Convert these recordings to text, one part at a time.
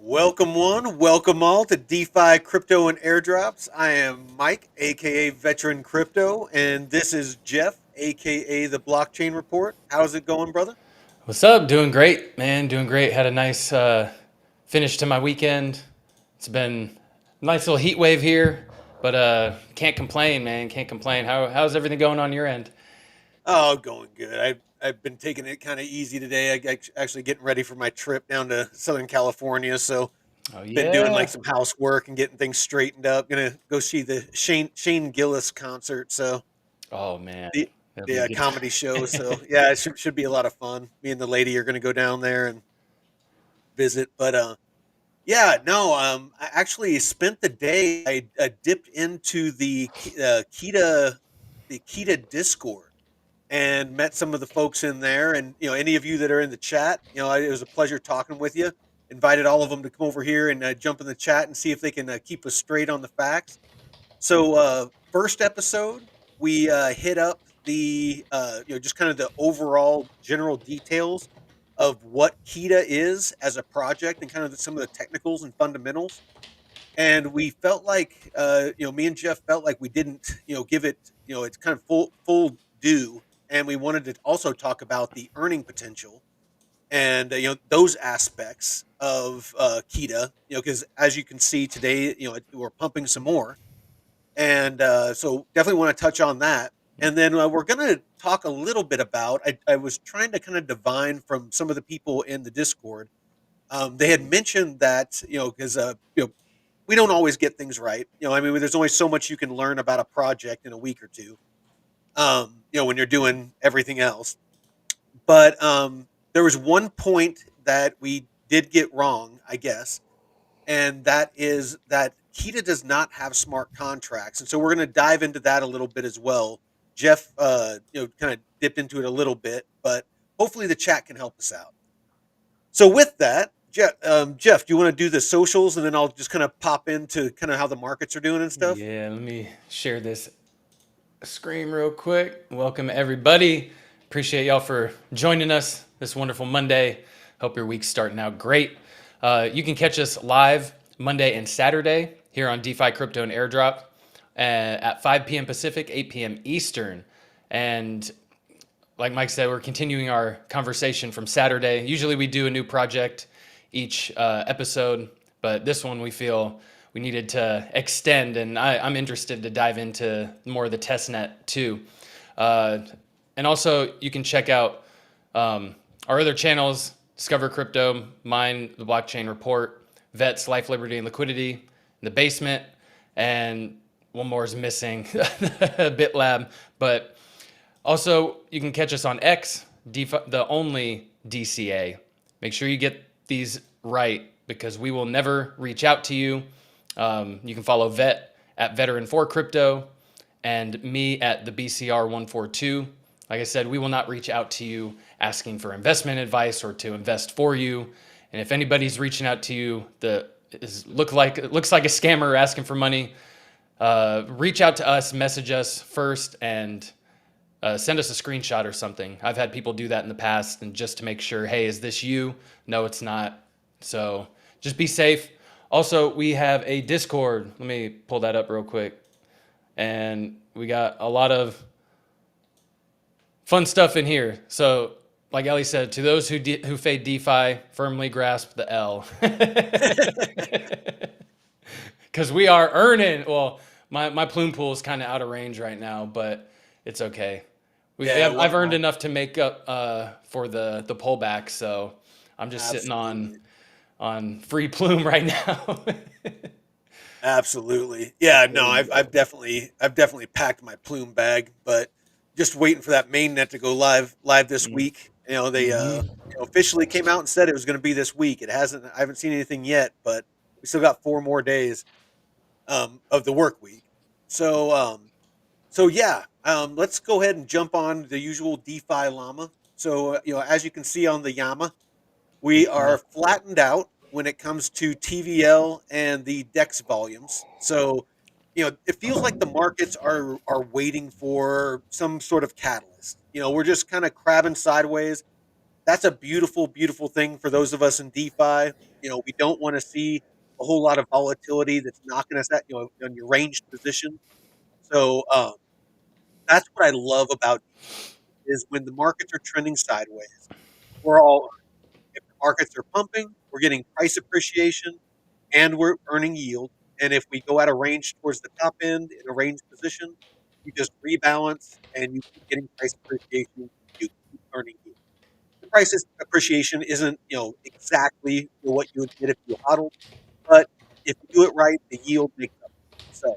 Welcome one, welcome all to DeFi Crypto and Airdrops. I am Mike, aka Veteran Crypto, and this is Jeff, aka the Blockchain Report. How's it going, brother? What's up? Doing great, man. Doing great. Had a nice finish to my weekend. It's been a nice little heat wave here, but can't complain, man. Can't complain. How's everything going on your end? Oh, going good. I've been taking it kind of easy today. Actually getting ready for my trip down to Southern California, so Oh been doing like yeah. some housework and getting things straightened up. Gonna go see the Shane Gillis concert. So Oh man, the that'll be the good. comedy show. So yeah, it should be a lot of fun. Me and the lady are gonna go down there and visit. But yeah, no, I actually spent the day. I dipped into the Keta Discord, and met some of the folks in there. And any of you that are in the chat, it was a pleasure talking with you. Invited all of them to come over here and jump in the chat and see if they can keep us straight on the facts. So, first episode, we hit up the just kind of the overall general details of what Keta is as a project and kind of some of the technicals and fundamentals. And we felt like, me and Jeff felt like we didn't, give it, it's kind of full due. And we wanted to also talk about the earning potential and those aspects of Keta, because as you can see today, we're pumping some more, and so definitely want to touch on that. And then we're going to talk a little bit about. I was trying to kind of divine from some of the people in the Discord. They had mentioned that because we don't always get things right. I mean, there's only so much you can learn about a project in a week or two. When you're doing everything else. But there was one point that we did get wrong, I guess, and that is that Keta does not have smart contracts, and so we're going to dive into that a little bit as well. Jeff, kind of dipped into it a little bit, but hopefully the chat can help us out. So with that, Jeff, do you want to do the socials, and then I'll just kind of pop into kind of how the markets are doing and stuff? Yeah. Let me share this screen real quick. Welcome everybody. Appreciate y'all for joining us this wonderful Monday. Hope your week's starting out great. You can catch us live Monday and Saturday here on DeFi Crypto and Airdrop at 5 p.m. Pacific, 8 p.m. Eastern. And like Mike said, we're continuing our conversation from Saturday. Usually we do a new project each episode, but this one we feel we needed to extend, and I'm interested to dive into more of the testnet too. Uh, and also, you can check out our other channels: Discover Crypto, Mine, the Blockchain Report, Vets, Life, Liberty, and Liquidity, in the basement, and one more is missing, BitLab. But also, you can catch us on X, the only DCA. Make sure you get these right because we will never reach out to you. You can follow Vet at Veteran4Crypto and me at the BCR142. Like I said, we will not reach out to you asking for investment advice or to invest for you. And if anybody's reaching out to you that looks like a scammer asking for money, reach out to us, message us first, and send us a screenshot or something. I've had people do that in the past, and just to make sure, hey, is this you? No, it's not. So just be safe. Also, we have a Discord. Let me pull that up real quick. And we got a lot of fun stuff in here. So, like Ellie said, to those who fade DeFi, firmly grasp the L. Because we are earning. Well, my plume pool is kind of out of range right now, but it's okay. Yeah, I've earned enough to make up for the pullback, so I'm just sitting absolutely. on free plume right now. Absolutely. Yeah, There no, we I've definitely packed my plume bag, but just waiting for that mainnet to go live this go. week. They Mm-hmm. officially came out and said it was going to be this week. It hasn't. I haven't seen anything yet, but we still got 4 more days of the work week. So yeah, let's go ahead and jump on the usual DeFi llama. So as you can see on the llama, we are flattened out when it comes to TVL and the DEX volumes. So, it feels like the markets are waiting for some sort of catalyst. We're just kind of crabbing sideways. that's a beautiful, beautiful thing for those of us in DeFi. We don't want to see a whole lot of volatility that's knocking us at, on your ranged position. So that's what I love about DeFi is when the markets are trending sideways, we're all, if the markets are pumping, we're getting price appreciation and we're earning yield. And if we go out of range towards the top end in a range position, you just rebalance and you keep getting price appreciation. You keep earning yield. The price appreciation isn't, exactly what you would get if you hodled, but if you do it right, the yield makes up. So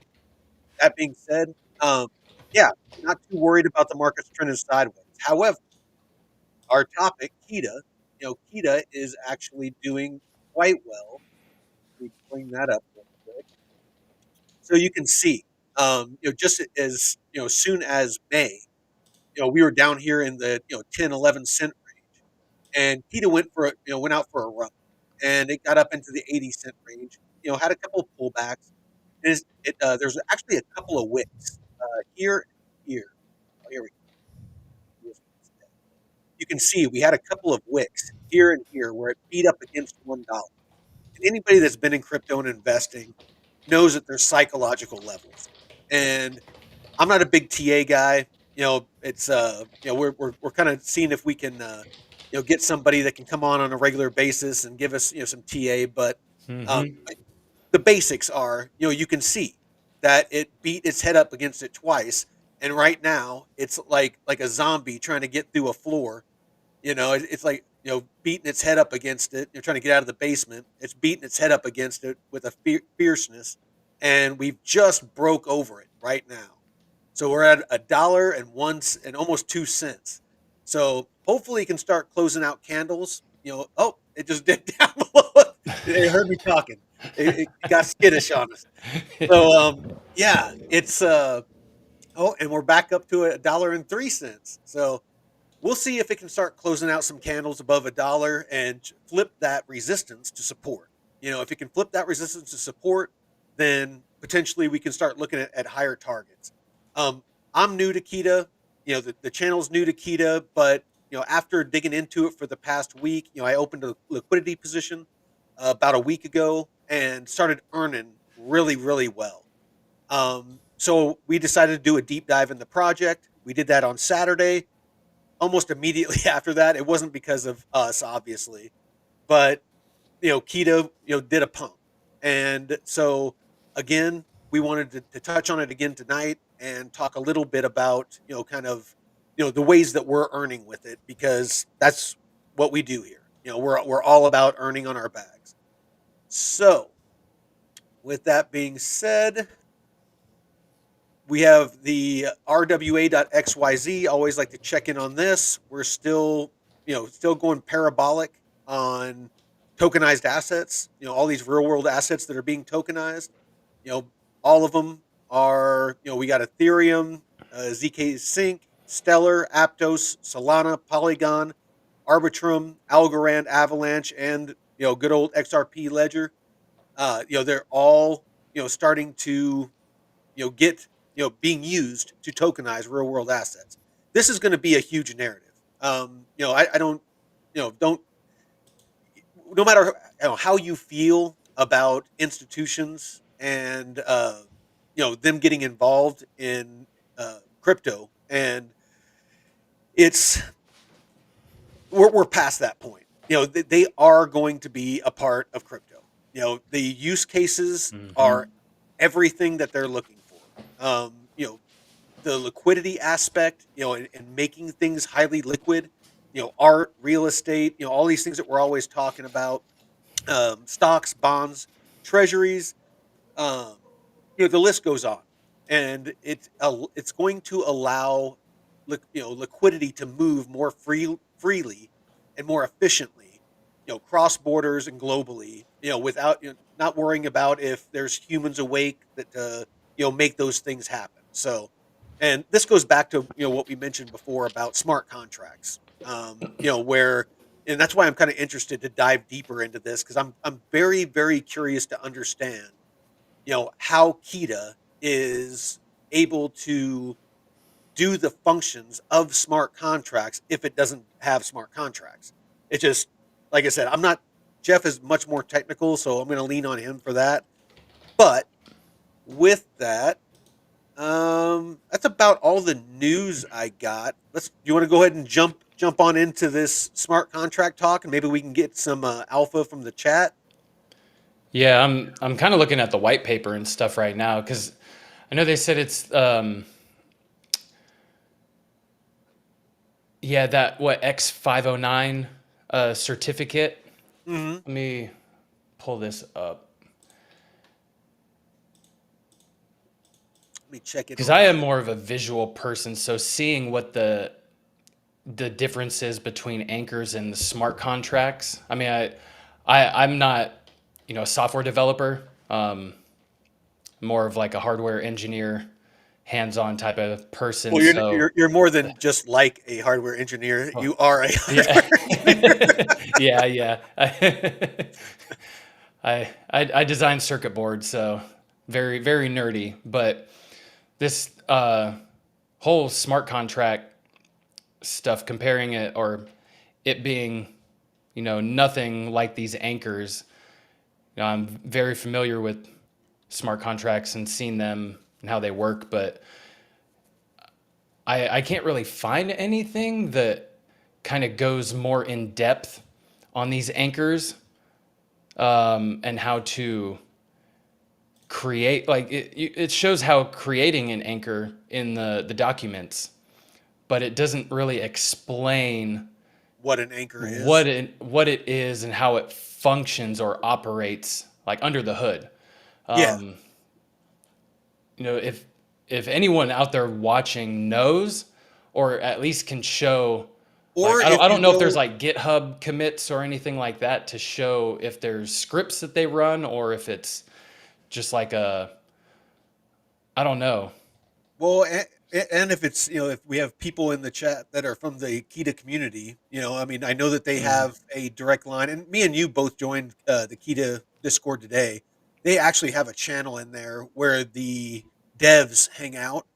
that being said, um, yeah, not too worried about the markets trending sideways. However, our topic, Keeta, Keeta is actually doing quite well. Let me bring that up real quick. So you can see, just as, soon as May, we were down here in the, 10, 11 cent range. And Keeta went out for a run and it got up into the 80-cent range, had a couple of pullbacks. There's actually a couple of wicks here and here. Oh, here we go. You can see we had a couple of wicks here and here where it beat up against $1. And anybody that's been in crypto and investing knows that there's psychological levels. And I'm not a big TA guy. It's we're kind of seeing if we can get somebody that can come on a regular basis and give us some TA. But Mm-hmm. the basics are you can see that it beat its head up against it twice, and right now it's like a zombie trying to get through a floor. It's like, beating its head up against it. You're trying to get out of the basement. It's beating its head up against it with a fierceness, and we've just broke over it right now. So we're at $1 and almost 2 cents. So hopefully, you can start closing out candles. Oh, it just dipped down below. It heard me talking. It got skittish on us. So yeah, it's oh, and we're back up to $1.03. So we'll see if it can start closing out some candles above $1 and flip that resistance to support. If it can flip that resistance to support, then potentially we can start looking at higher targets. Um, I'm new to Keeta. The channel's new to Keeta, but after digging into it for the past week, I opened a liquidity position about a week ago and started earning really, really well. So we decided to do a deep dive in the project. We did that on Saturday. Almost immediately after that, it wasn't because of us, obviously, but Keto, did a pump, and so again, we wanted to touch on it again tonight and talk a little bit about kind of the ways that we're earning with it because that's what we do here. We're all about earning on our bags. So, with that being said, we have the RWA.xyz. Always like to check in on this. We're still going parabolic on tokenized assets. All these real world assets that are being tokenized. All of them are. We got Ethereum, ZK Sync, Stellar, Aptos, Solana, Polygon, Arbitrum, Algorand, Avalanche, and good old XRP Ledger. They're all starting to get being used to tokenize real world assets. This is going to be a huge narrative. I don't no matter how you feel about institutions and them getting involved in crypto, and it's we're past that point. They are going to be a part of crypto. The use cases Mm-hmm. are everything that they're looking for. The liquidity aspect, and making things highly liquid, art, real estate, all these things that we're always talking about, stocks, bonds, treasuries, um, the list goes on, and it's going to allow liquidity to move more freely and more efficiently, cross borders and globally, without not worrying about if there's humans awake that make those things happen. So, and this goes back to what we mentioned before about smart contracts, where and that's why I'm kind of interested to dive deeper into this because I'm very very curious to understand how Keeta is able to do the functions of smart contracts if it doesn't have smart contracts. It just, like I said, I'm not. Jeff is much more technical, so I'm going to lean on him for that. But with that, that's about all the news I got. Let's. You want to go ahead and jump on into this smart contract talk, and maybe we can get some alpha from the chat. Yeah, I'm kind of looking at the white paper and stuff right now because I know they said it's yeah, that what X509 certificate. Mm-hmm. Let me pull this up Let me check it because on I my. am more of a visual person, so seeing what the differences between anchors and the smart contracts. I mean, I'm not, a software developer. More of like a hardware engineer, hands-on type of person. Well, you're So you're you're more than just like a hardware engineer. oh, You are a yeah, hardware engineer. yeah, yeah. I design circuit boards, so very very nerdy. But this whole smart contract stuff, comparing it or it being nothing like these anchors. I'm very familiar with smart contracts and seen them and how they work, but I can't really find anything that kind of goes more in depth on these anchors and how to create. Like it shows how creating an anchor in the documents, but it doesn't really explain What an anchor is. what it is and how it functions or operates like under the hood. Yeah. Um, if anyone out there watching knows, or at least can show, like Or I don't if I you don't know if there's go, like GitHub commits or anything like that to show if there's scripts that they run or if it's just like a I don't know. well, and if it's, if we have people in the chat that are from the Keta community, I mean, I know that they Mhm. have a direct line, and me and you both joined the Keta Discord today. They actually have a channel in there where the devs hang out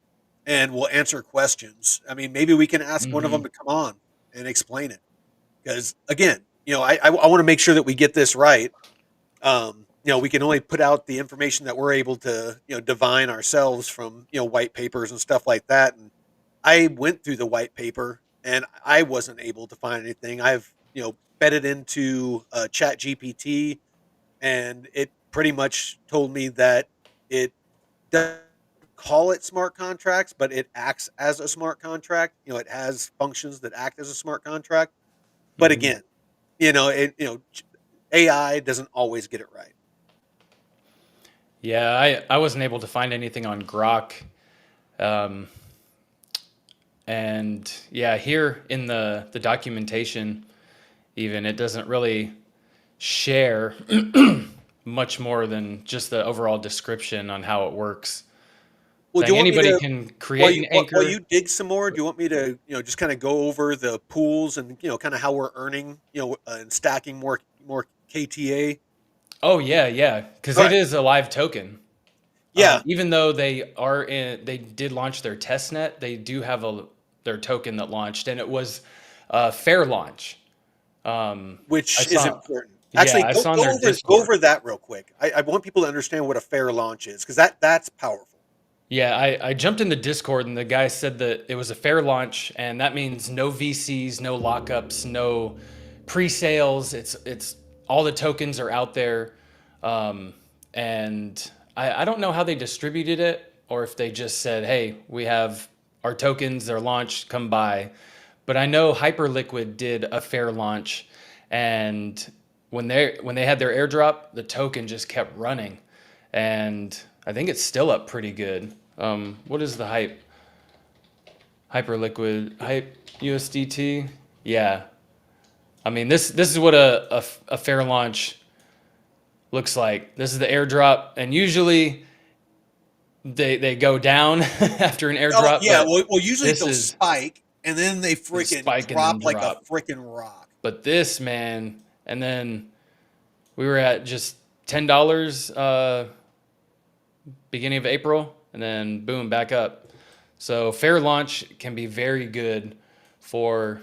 and will answer questions. I mean, maybe we can ask one of them Mhm. to come on and explain it. Because again, I want to make sure that we get this right. We can only put out the information that we're able to, divine ourselves from, white papers and stuff like that. And I went through the white paper and I wasn't able to find anything. I've, fed it into Chat GPT, and it pretty much told me that it doesn't call it smart contracts, but it acts as a smart contract. It has functions that act as a smart contract. But Mhm. again, AI doesn't always get it right. Yeah, I wasn't able to find anything on Grok. Um, and yeah, here in the documentation, even it doesn't really share much more than just the overall description on how it works. Well, do you Saying want me anybody to can while create you an while anchor. you dig some more? Do you want me to just kind of go over the pools and kind of how we're earning and stacking more KTA? Oh yeah, yeah, because All it right. is a live token. Yeah, Even though they did launch their testnet, they do have their token that launched, and it was a fair launch. I which is saw, important. yeah, Actually, I go saw on go their over go Discord. over that real quick. I want people to understand what a fair launch is because that's powerful. Yeah, I jumped in the Discord and the guy said that it was a fair launch, and that means no VCs, no lockups, no pre-sales. It's all the tokens are out there, um, and I don't know how they distributed it or if they just said, "Hey, we have our tokens, they're launched, come buy." But I know Hyperliquid did a fair launch, and when they had their airdrop, the token just kept running, and I think it's still up pretty good. What is the Hyperliquid hype USDT? Yeah, I mean this is what a fair launch looks like. This is the airdrop, and usually they go down after an Oh airdrop, yeah, but well, usually this they'll is spike and then they the freaking spike and then drop like a drop. freaking rock. But this man, and then we were at just $10 beginning of April, and then boom, back up. So fair launch can be very good for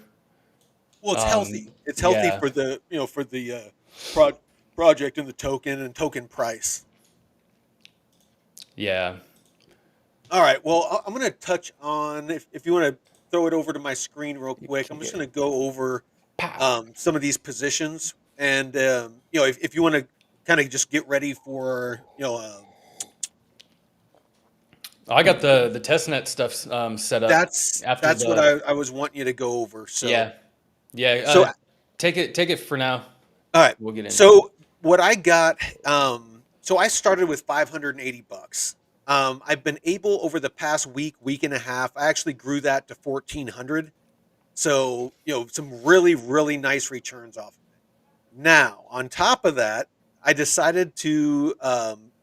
Well, it's healthy. It's healthy Yeah, for the for the pro- project and the token and token price. yeah. All right. Well, I'm going to touch on if you want to throw it over to my screen real You quick. I'm can just get going to go over pow. some of these positions, and if you want to kind of just get ready for Oh, I got the testnet stuff set up after that's what the. I was wanting you to go over. Yeah, yeah. So Take it for now. all right. We'll get into it. So what I got, so I started with $580. I've been able over the past week and a half, I actually grew that to 1,400. So, some really, really nice returns off of it. Now, on top of that, I decided to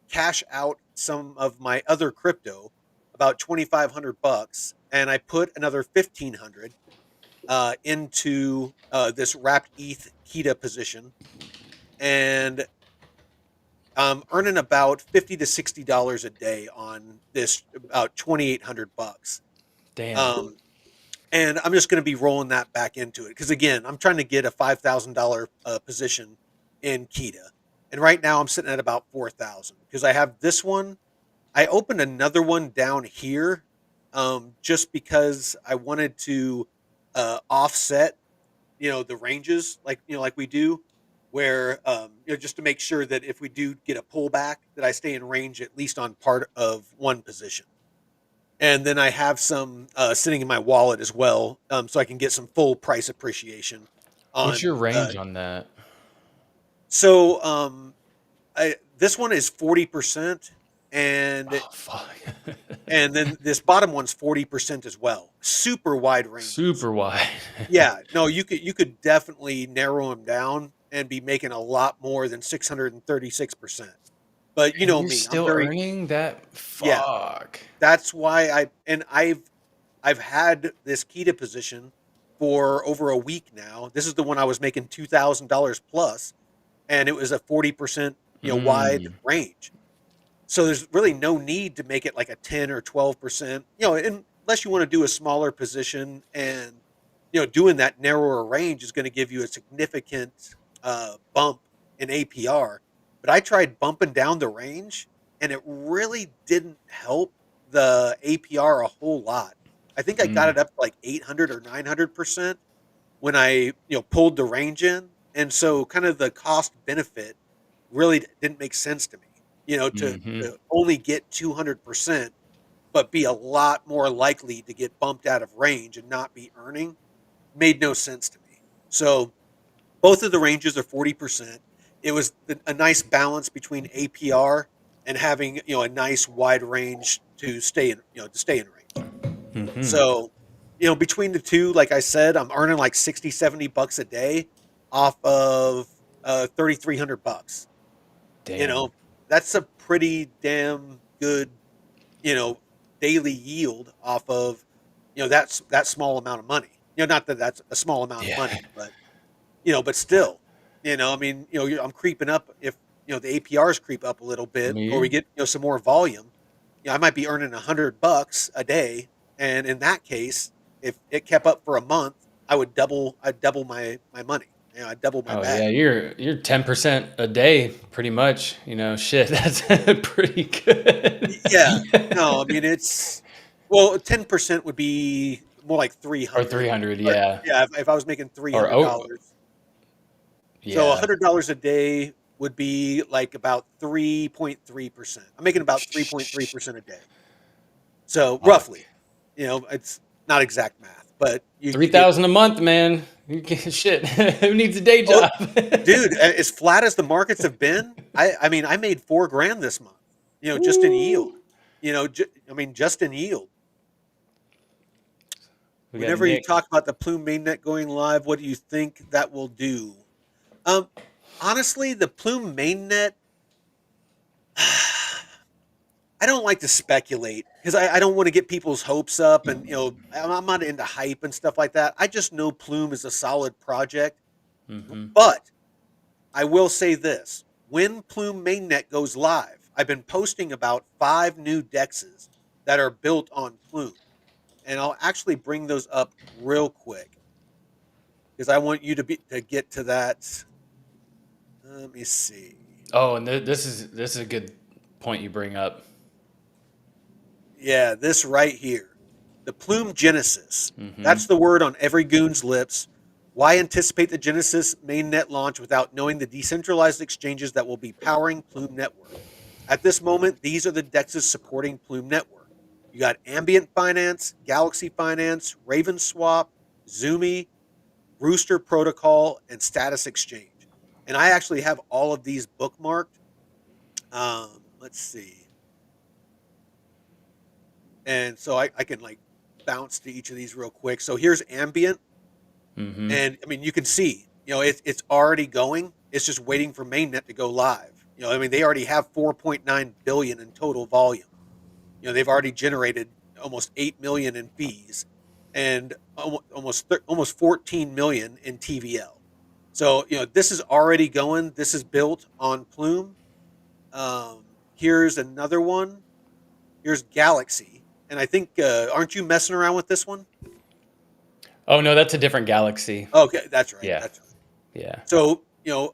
cash out some of my other crypto, about 2,500 bucks, and I put another 1,500 into this wrapped ETH Keta position, and I'm earning about $50 to $60 a day on this, about 2,800 bucks. Damn. Um, and I'm just going to be rolling that back into it because again, I'm trying to get a $5,000 position in Keta, and right now I'm sitting at about 4,000 because I have this one. I opened another one down here, just because I wanted to offset the ranges like we do, where just to make sure that if we do get a pullback that I stay in range at least on part of one position. And then I have some sitting in my wallet as well, so I can get some full price appreciation What's your on range on that? so this one is 40%, and Oh fuck. then this bottom one's 40% as well, super wide ranges. Super wide. Yeah, no, you could definitely narrow them down and be making a lot more than 636%. But you And know you're me, I'm still very earning that? yeah. Fuck. That's why I've had this Keta position for over a week now. This is the one I was making $2,000 plus, and it was a 40% wide Mm. range. So there's really no need to make it like a 10 or 12%, unless you want to do a smaller position, and doing that narrower range is going to give you a significant bump in APR. But I tried bumping down the range, and it really didn't help the APR a whole lot. I think I got Mm. it up to like 800 or 900% when I pulled the range in, and so kind of the cost benefit really didn't make sense to me. Mm-hmm. To only get 200%, but be a lot more likely to get bumped out of range and not be earning, made no sense to me. So both of the ranges are 40%. It was a nice balance between APR and having a nice wide range to stay in range. Mm-hmm. So between the two, like I said, I'm earning like 60, $70 a day off of 3,300 bucks. You Damn. know, that's a pretty damn good, you know, daily yield off of, that small amount of money. Not that that's a small amount of Yeah. money, but still, I mean, I'm creeping up if, the APRs creep up a little I bit, mean, or we you're get, some more volume. I might be earning $100 a day. And in that case, if it kept up for a month, I'd double my money. I'd double my oh yeah, bag. you're 10% a day, pretty much. Shit, that's pretty good. Yeah. No, I mean, well, 10% would be more like Or 300. 300, But yeah. yeah, if I was making Or oh, $300, so yeah. $100 a day would be like about 3.3%. I'm making about 3.3% a day. So Fuck. roughly, it's not exact math, but you get, 3,000 a month, man. Shit. Who needs a day oh, job? dude, as flat as the markets have been, I mean, I made 4 grand this month, just in yield, Woo. I mean, just in yield. We got Whenever you Nick. talk about the Plume mainnet going live, what do you think that will do? Um, Honestly, the Plume mainnet, I don't like to speculate because I don't want to get people's hopes up, and I'm not into hype and stuff like that. I just know Plume is a solid project, Hmm. but I will say this: when Plume mainnet goes live, I've been posting about 5 new dexes that are built on Plume, and I'll actually bring those up real quick. because I want you to get to that. Let me see. Oh, and this is a good point you bring up. Yeah, this right here. The Plume Genesis. Hmm. That's the word on every goon's lips. Why anticipate the Genesis mainnet launch without knowing the decentralized exchanges that will be powering Plume Network? At this moment, these are the dexes supporting Plume Network. You got Ambient Finance, Galaxy Finance, Raven Swap, Zoomy, Rooster Protocol, and Status Exchange. And I actually have all of these bookmarked. Let's see. And so I can like bounce to each of these real quick. So here's Ambient. Hmm. And I mean, you can see, it's already going. It's just waiting for mainnet to go live. I mean, they already have 4.9 billion in total volume. They've already generated almost 8 million in fees and almost 14 million in TVL. So, this is already going. This is built on Plume. Here's another one. Here's Galaxy. And I think, aren't you messing around with this one? Oh no, that's a different galaxy. Okay, that's right. Yeah, That's right. yeah. So,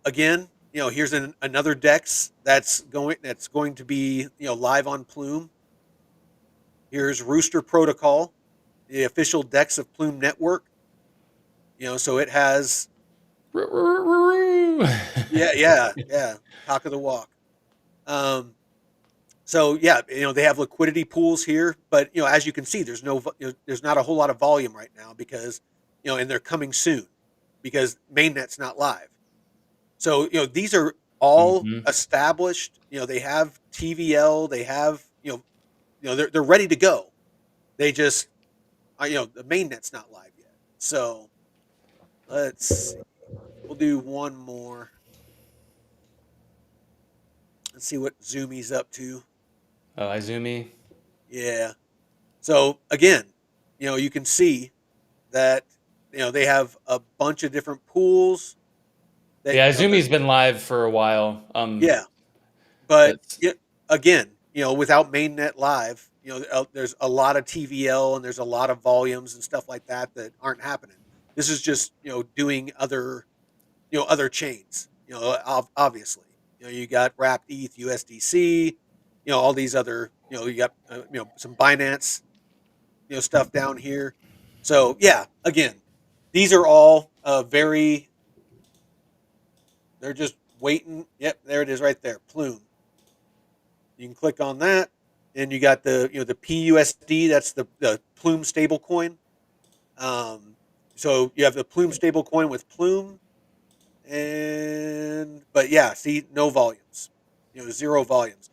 again, here's another Dex that's going to be, live on Plume. Here's Rooster Protocol, the official Dex of Plume Network. So it has, yeah, yeah, yeah, talk of the walk. Um, so yeah, they have liquidity pools here, but as you can see, there's not a whole lot of volume right now because, and they're coming soon because mainnet's not live. So, these are all Hmm. established. They have TVL. They have, they're ready to go. They just, the mainnet's not live yet. So let's see. We'll do one more. Let's see what Zoomy's up to. Oh, Izumi. Yeah. So again, you can see that, they have a bunch of different pools that, Yeah, they're, Izumi's been live for a while. yeah. But That's again, without mainnet live, there's a lot of TVL and there's a lot of volumes and stuff like that aren't happening. This is just doing other chains. Obviously, you got Wrapped ETH, USDC, all these other, you got some Binance, stuff down here. So yeah, again, these are all very. They're just waiting. Yep, there it is, right there, Plume. You can click on that, and you got the PUSD. That's the Plume stablecoin. So you have the Plume stablecoin with Plume, but yeah, see, no volumes. Zero volumes.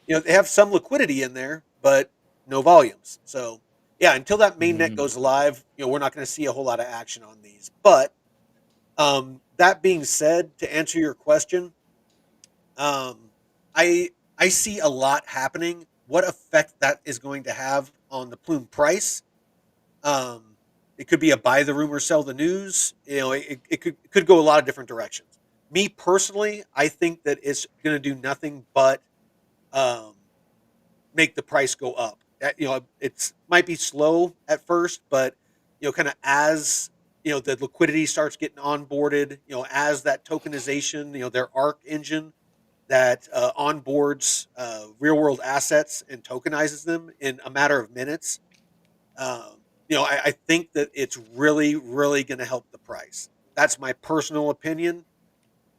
They have some liquidity in there, but no volumes. So yeah, until that mainnet mhm. goes live, we're not going to see a whole lot of action on these. But that being said, to answer your question, um, I see a lot happening. What effect that is going to have on the Plume price? Um, it could be a buy the rumor, sell the news. It could go a lot of different directions. Me personally, I think that it's going to do nothing but um, make the price go up. It's might be slow at first, but kind of as the liquidity starts getting onboarded, as that tokenization, their ARC engine that onboards real world assets and tokenizes them in a matter of minutes. I think that it's really, really going to help the price. That's my personal opinion.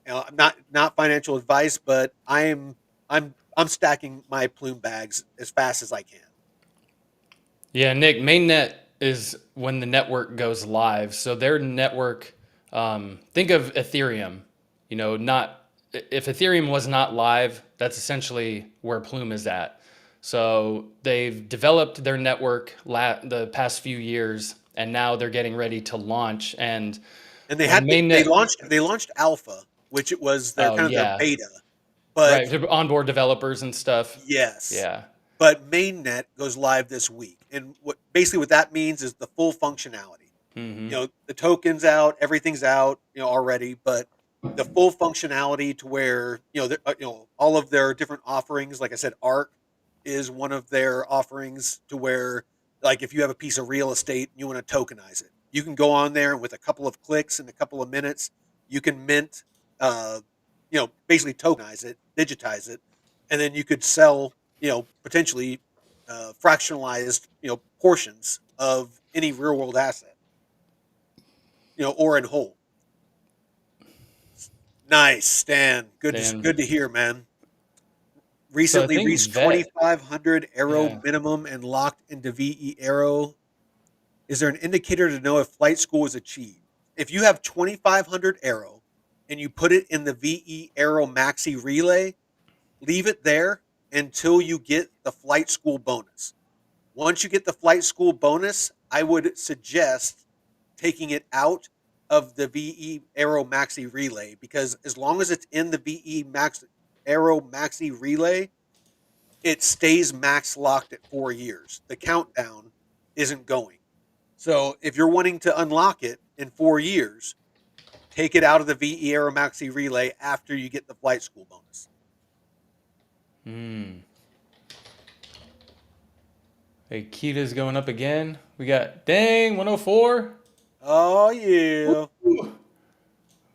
I'm not financial advice, but I'm stacking my Plume bags as fast as I can. Yeah, Nick, mainnet is when the network goes live. So their network, think of Ethereum. Not if Ethereum was not live, that's essentially where Plume is at. So they've developed their network the past few years, and now they're getting ready to launch. And And when mainnet, they launched Alpha, which it was their oh kind of their yeah, beta. But right, to onboard developers and stuff. yes, Yeah. but mainnet goes live this week, and what that means is the full functionality. Hmm. The tokens out, everything's out, already, but the full functionality to where all of their different offerings. Like I said, Arc is one of their offerings to where, like, if you have a piece of real estate and you want to tokenize it, you can go on there and with a couple of clicks in a couple of minutes, you can mint, uh, basically tokenize it, digitize it, and then you could sell, potentially fractionalized, portions of any real world asset, or in whole. Nice, Stan. Dan. Good to hear, man. So I Recently think reached vet. 2,500 arrow Yeah. minimum and locked into VE arrow. Is there an indicator to know if flight school is achieved? If you have 2,500 arrow and you put it in the VE arrow maxi relay, leave it there until you get the flight school bonus. Once you get the flight school bonus, I would suggest taking it out of the VE Aero Maxi Relay, because as long as it's in the VE Max Aero Maxi Relay, it stays max locked at 4 years. The countdown isn't going. So if you're wanting to unlock it in 4 years, take it out of the VE Aero Maxi Relay after you get the flight school bonus. Hmm. Hey, Keta's going up again. We got dang 104. Oh yeah. Woo.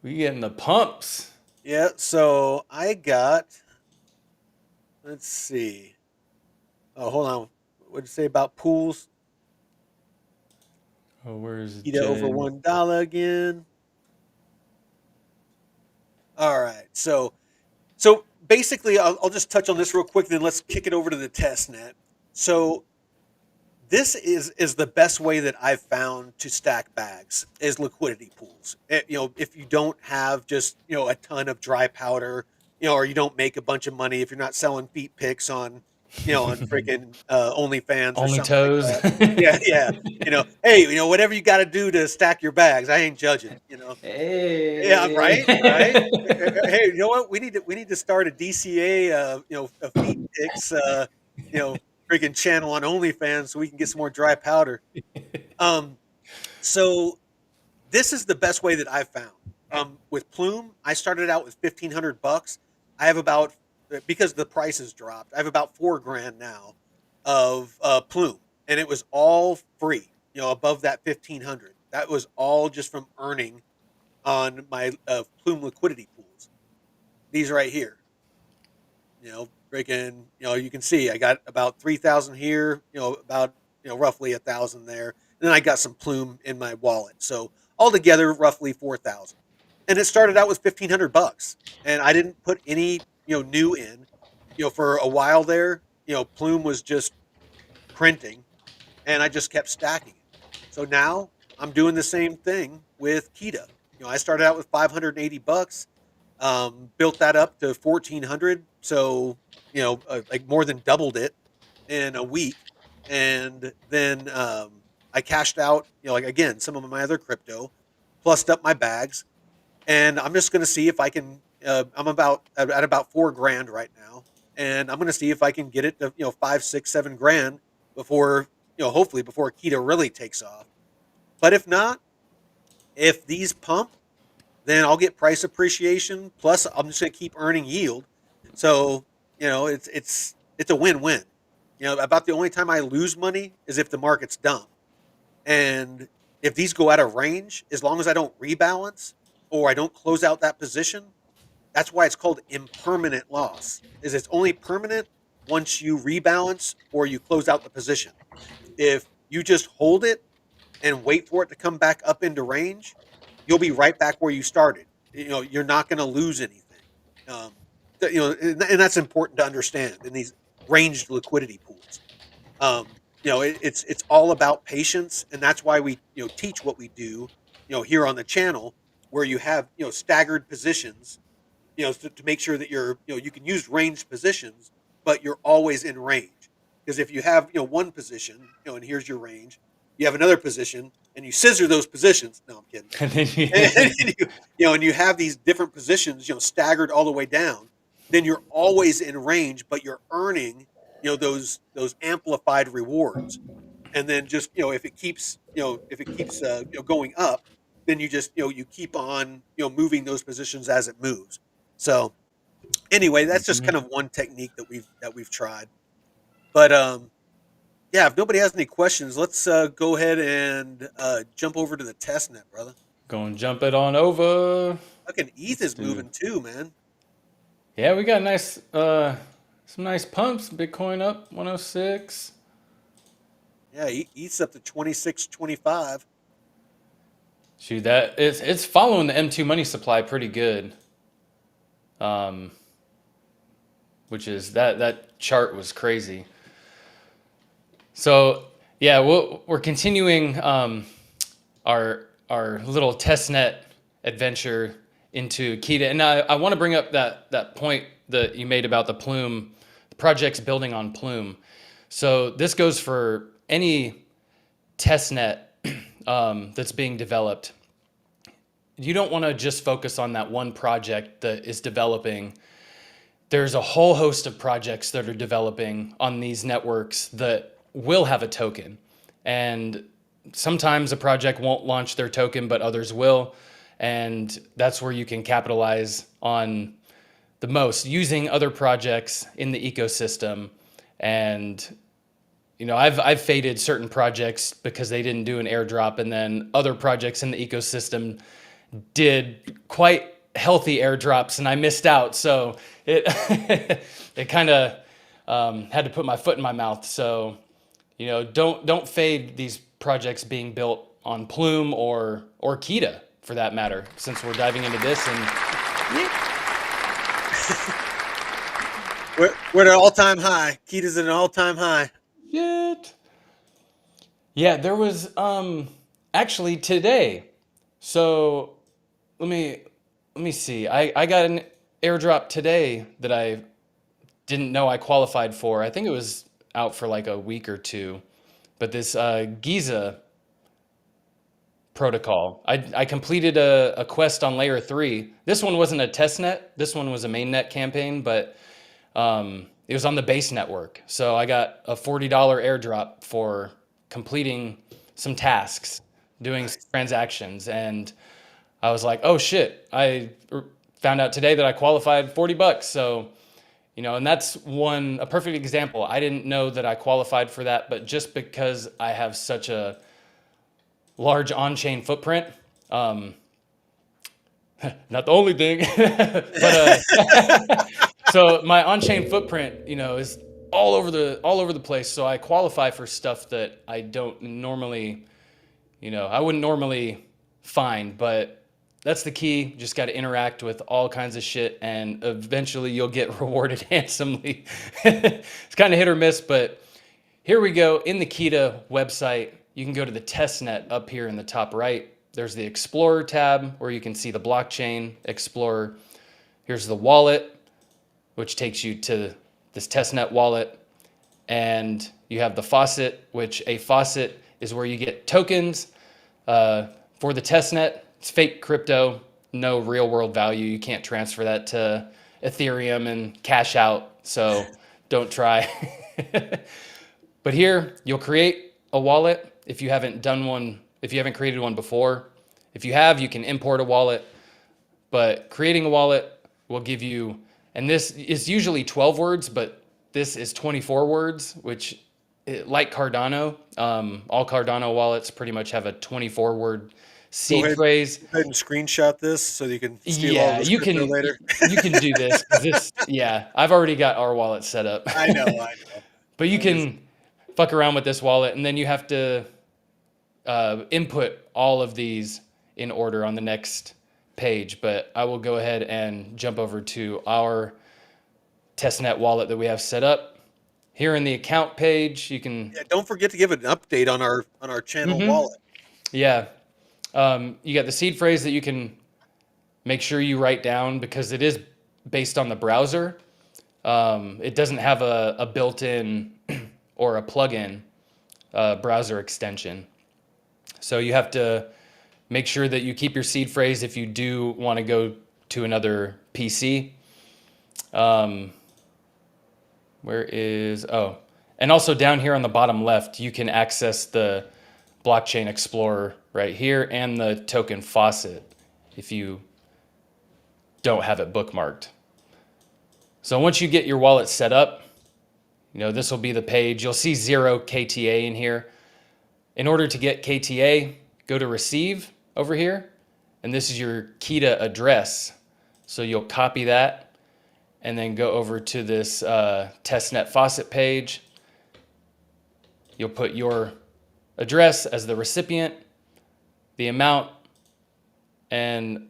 We getting the pumps. Yeah, so I got, let's see. Oh, hold on. What did you say about pools? Oh, where's Keeta over Jed? $1 again. All right. So basically, I'll just touch on this real quick, then let's kick it over to the test net. So this is the best way that I've found to stack bags is liquidity pools. If you don't have just a ton of dry powder, or you don't make a bunch of money, if you're not selling feet pics on on freaking OnlyFans or Only something like toes. that. Yeah, yeah. Hey, whatever you got to do to stack your bags, I ain't judging. Yeah, Hey. right, right. Hey, you know what? We need to start a DCA, a feet pics, you know, freaking channel on OnlyFans so we can get some more dry powder. Um, so this is the best way that I've found. With Plume, I started out with $1,500. I have about, because the prices dropped, I have about 4 grand now of Plume, and it was all free. Above that 1,500, that was all just from earning on my Plume liquidity pools. These right here, freaking, you can see I got about 3,000 here, about, roughly 1,000 there. And then I got some Plume in my wallet. So altogether, roughly 4,000. And it started out with $1,500, and I didn't put any, new in, for a while there. Plume was just printing, and I just kept stacking it. So now I'm doing the same thing with Keta. I started out with $580, built that up to 1,400. So like more than doubled it in a week, and then I cashed out. Like again, some of my other crypto, plussed up my bags, and I'm just going to see if I can. I'm at about 4 grand right now, and I'm going to see if I can get it to 5, 6, 7 grand before hopefully before Keto really takes off. But if not, if these pump, then I'll get price appreciation. Plus, I'm just going to keep earning yield. So it's a win-win. About the only time I lose money is if the market's dumb. And if these go out of range, as long as I don't rebalance or I don't close out that position, that's why it's called impermanent loss. Is it's only permanent once you rebalance or you close out the position. If you just hold it and wait for it to come back up into range, you'll be right back where you started. You're not going to lose anything. Um, and that's important to understand in these ranged liquidity pools. It's all about patience, and that's why we teach what we do here on the channel, where you have staggered positions, to make sure that you can use ranged positions, but you're always in range. Because if you have one position, and here's your range, you have another position, and you scissor those positions. No, I'm kidding. And then And and you have these different positions, staggered all the way down. Then you're always in range, but you're earning those amplified rewards. And then just if it keeps going up, then you just you keep on moving those positions as it moves. So anyway, that's just kind of one technique that we've tried. But Yeah, if nobody has any questions, let's go ahead and jump over to the testnet, brother. Go and jump it on over. Fucking ETH Let's is do. moving too, man. Yeah, we got nice, some nice pumps. Bitcoin up 106. Yeah, ETH's up to 26.25. Shoot, that it's following the M2 money supply pretty good. Um, which is that chart was crazy. So yeah, we're continuing our little testnet adventure into Keta, and I want to bring up that point that you made about the Plume, the projects building on Plume. So this goes for any testnet that's being developed. You don't want to just focus on that one project that is developing. There's a whole host of projects that are developing on these networks that will have a token. And sometimes a project won't launch their token, but others will. And that's where you can capitalize on the most using other projects in the ecosystem. And I've faded certain projects because they didn't do an airdrop, and then other projects in the ecosystem did quite healthy airdrops, and I missed out. So it it kind of had to put my foot in my mouth. So don't fade these projects being built on Plume or Keta for that matter. Since we're diving into this, and We're at an all-time high. Keta's at an all-time high. shit, yeah, there was actually today. So let me see. I got an airdrop today that I didn't know I qualified for. I think it was out for like a week or two. But this Giza protocol, I completed a quest on layer 3. This one wasn't a test net. This one was a mainnet campaign, but it was on the base network. So I got a $40 airdrop for completing some tasks, doing some Nice. transactions, and I was like, oh shit, I found out today that I qualified $40. So, and that's a perfect example. I didn't know that I qualified for that, but just because I have such a large on-chain footprint, um, not the only thing, but so my on-chain footprint, is all over the place. So I qualify for stuff that I don't normally, I wouldn't normally find, but that's the key. Just got to interact with all kinds of shit, and eventually you'll get rewarded handsomely. It's kind of hit or miss, but here we go. In the Keta website, you can go to the testnet up here in the top right. There's the Explorer tab where you can see the blockchain Explorer. Here's the wallet, which takes you to this testnet wallet. And you have the faucet, which a faucet is where you get tokens for the testnet. It's fake crypto, no real world value. You can't transfer that to Ethereum and cash out. So don't try. But here you'll create a wallet if you haven't done one, if you haven't created one before. If you have, you can import a wallet. But creating a wallet will give you, and this is usually 12 words, but this is 24 words, which, like Cardano, all Cardano wallets pretty much have a 24-word Go seed ahead, phrase. go ahead and screenshot this so you can steal all Yeah, this you crypto can later. you can do this. 'Cause yeah, I've already got our wallet set up. I know, I know. But you I'm just can fuck around with this wallet, and then you have to input all of these in order on the next page. But I will go ahead and jump over to our testnet wallet that we have set up. Here in the account page, you can, yeah. Don't forget to give an update on our channel Mhm. wallet. Yeah, you got the seed phrase that you can make sure you write down because it is based on the browser. It doesn't have a built-in or a plug-in browser extension. So you have to make sure that you keep your seed phrase if you do want to go to another PC. Um, and also down here on the bottom left, you can access the blockchain explorer right here and the token faucet if you don't have it bookmarked. So once you get your wallet set up, This will be the page. You'll see 0 KTA in here. In order to get KTA, go to receive over here, and this is your Keta address. So you'll copy that and then go over to this testnet faucet page. You'll put your address as the recipient, the amount, and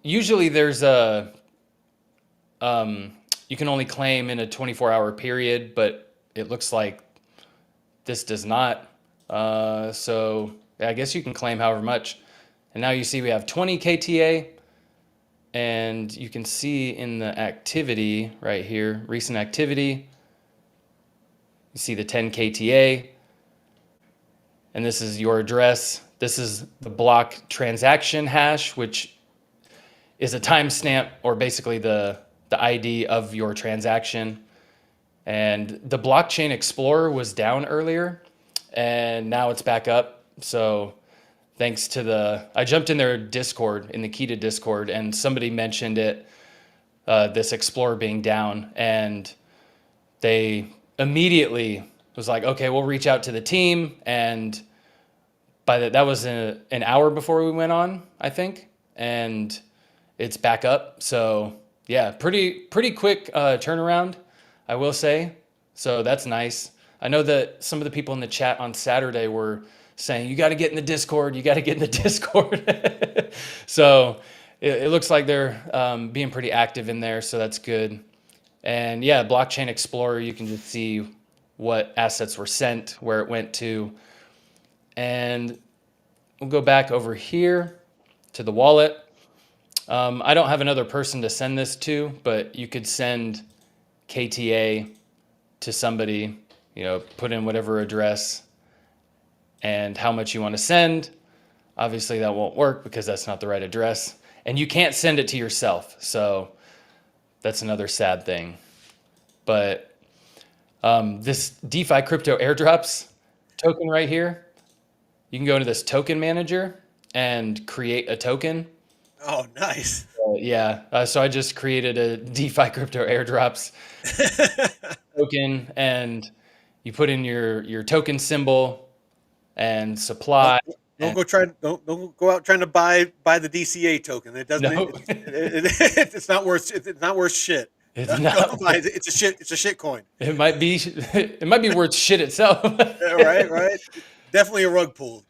usually there's you can only claim in a 24-hour period, but it looks like this does not. So I guess you can claim however much. And now you see we have 20 KTA, and you can see in the activity right here, recent activity, you see the 10 KTA, and this is your address. This is the block transaction hash, which is a timestamp, or basically the ID of your transaction. And the blockchain explorer was down earlier, and now it's back up. So thanks to I jumped in their Discord, in the Keta Discord, and somebody mentioned it, this explorer being down, and they immediately was like, okay, we'll reach out to the team. And that was an hour before we went on, I think, and it's back up. So yeah, pretty quick turnaround, I will say. So that's nice. I know that some of the people in the chat on Saturday were saying, you got to get in the Discord, you got to get in the Discord. So it looks like they're being pretty active in there, so that's good. And yeah, Blockchain Explorer, you can just see what assets were sent, where it went to. And we'll go back over here to the wallet. I don't have another person to send this to, but you could send KTA to somebody, put in whatever address and how much you want to send. Obviously that won't work because that's not the right address, and you can't send it to yourself. So that's another sad thing. But this DeFi crypto airdrops token right here, you can go into this token manager and create a token. Oh, nice. So I just created a DeFi crypto airdrops token, and you put in your token symbol and supply. Don't go out trying to buy the DCA token. It doesn't. No. It's not worth. It's not worth shit. It's not. It's a shit coin. It might be worth shit itself. Right. Definitely a rug pull.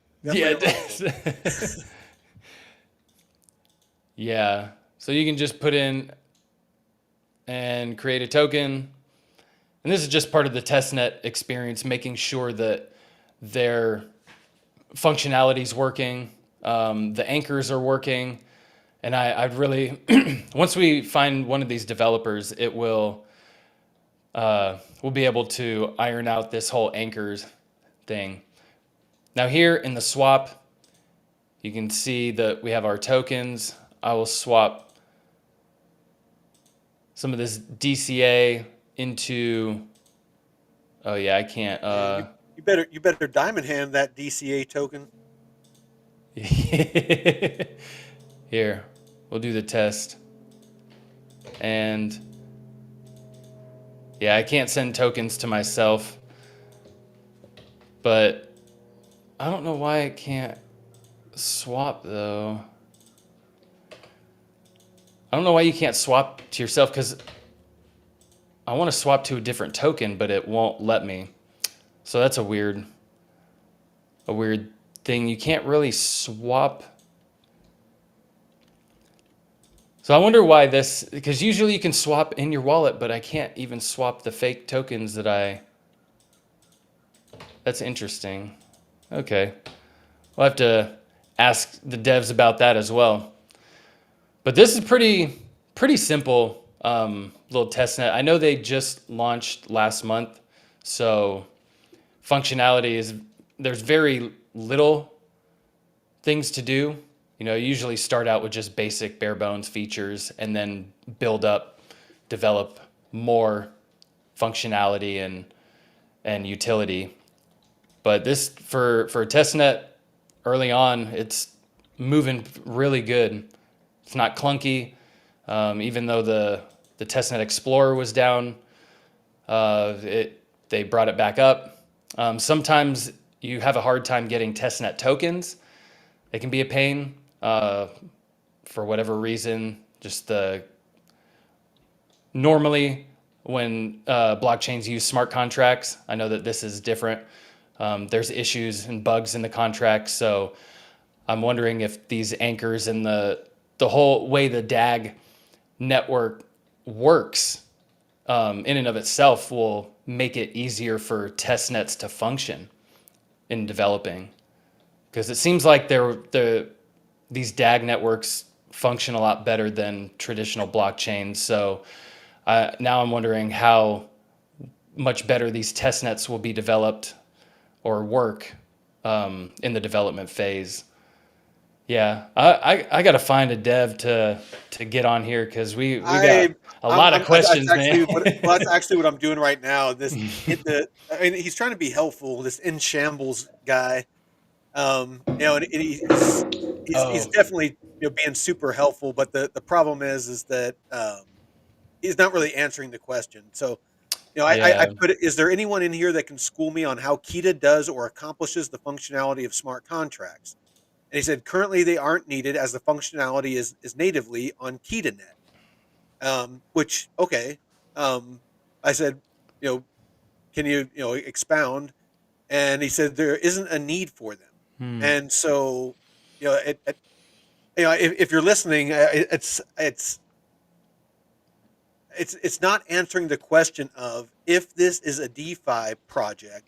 Yeah. So you can just put in and create a token. And this is just part of the testnet experience, making sure that their functionality is working, the anchors are working. And I'd really, once we find one of these developers, it will, we'll be able to iron out this whole anchors thing. Now here in the swap, you can see that we have our tokens. I will swap some of this DCA into, oh yeah, I can't. You better diamond hand that DCA token. Here, we'll do the test. And yeah, I can't send tokens to myself, but I don't know why I can't swap though. I don't know why you can't swap to yourself, because I want to swap to a different token, but it won't let me. So that's a weird thing. You can't really swap. So I wonder why this, because usually you can swap in your wallet, but I can't even swap the fake tokens that's interesting. Okay. We'll have to ask the devs about that as well. But this is pretty simple little testnet. I know they just launched last month, so functionality there's very little things to do. You usually start out with just basic bare bones features and then build up, develop more functionality and utility. But this, for a testnet early on, it's moving really good. It's not clunky, even though the testnet explorer was down. They brought it back up. Sometimes you have a hard time getting testnet tokens. It can be a pain for whatever reason. Just the normally when blockchains use smart contracts, I know that this is different. There's issues and bugs in the contract, so I'm wondering if these anchors and the whole way the DAG network works in and of itself will make it easier for test nets to function in developing. Because it seems like these DAG networks function a lot better than traditional blockchains. So now I'm wondering how much better these test nets will be developed or work in the development phase. Yeah, I got to find a dev to get on here because we got I, a lot of that's questions, man. actually that's actually what I'm doing right now. I mean, he's trying to be helpful. This in shambles guy, and he's Oh, definitely being super helpful. But the problem is that he's not really answering the question. So I yeah. put it. Is there anyone in here that can school me on how Keta does or accomplishes the functionality of smart contracts? And he said currently they aren't needed as the functionality is natively on KetaNet. Which okay. I said, you know, can you expound? And he said there isn't a need for them. Hmm. And so, if you're listening, it's not answering the question of if this is a DeFi project,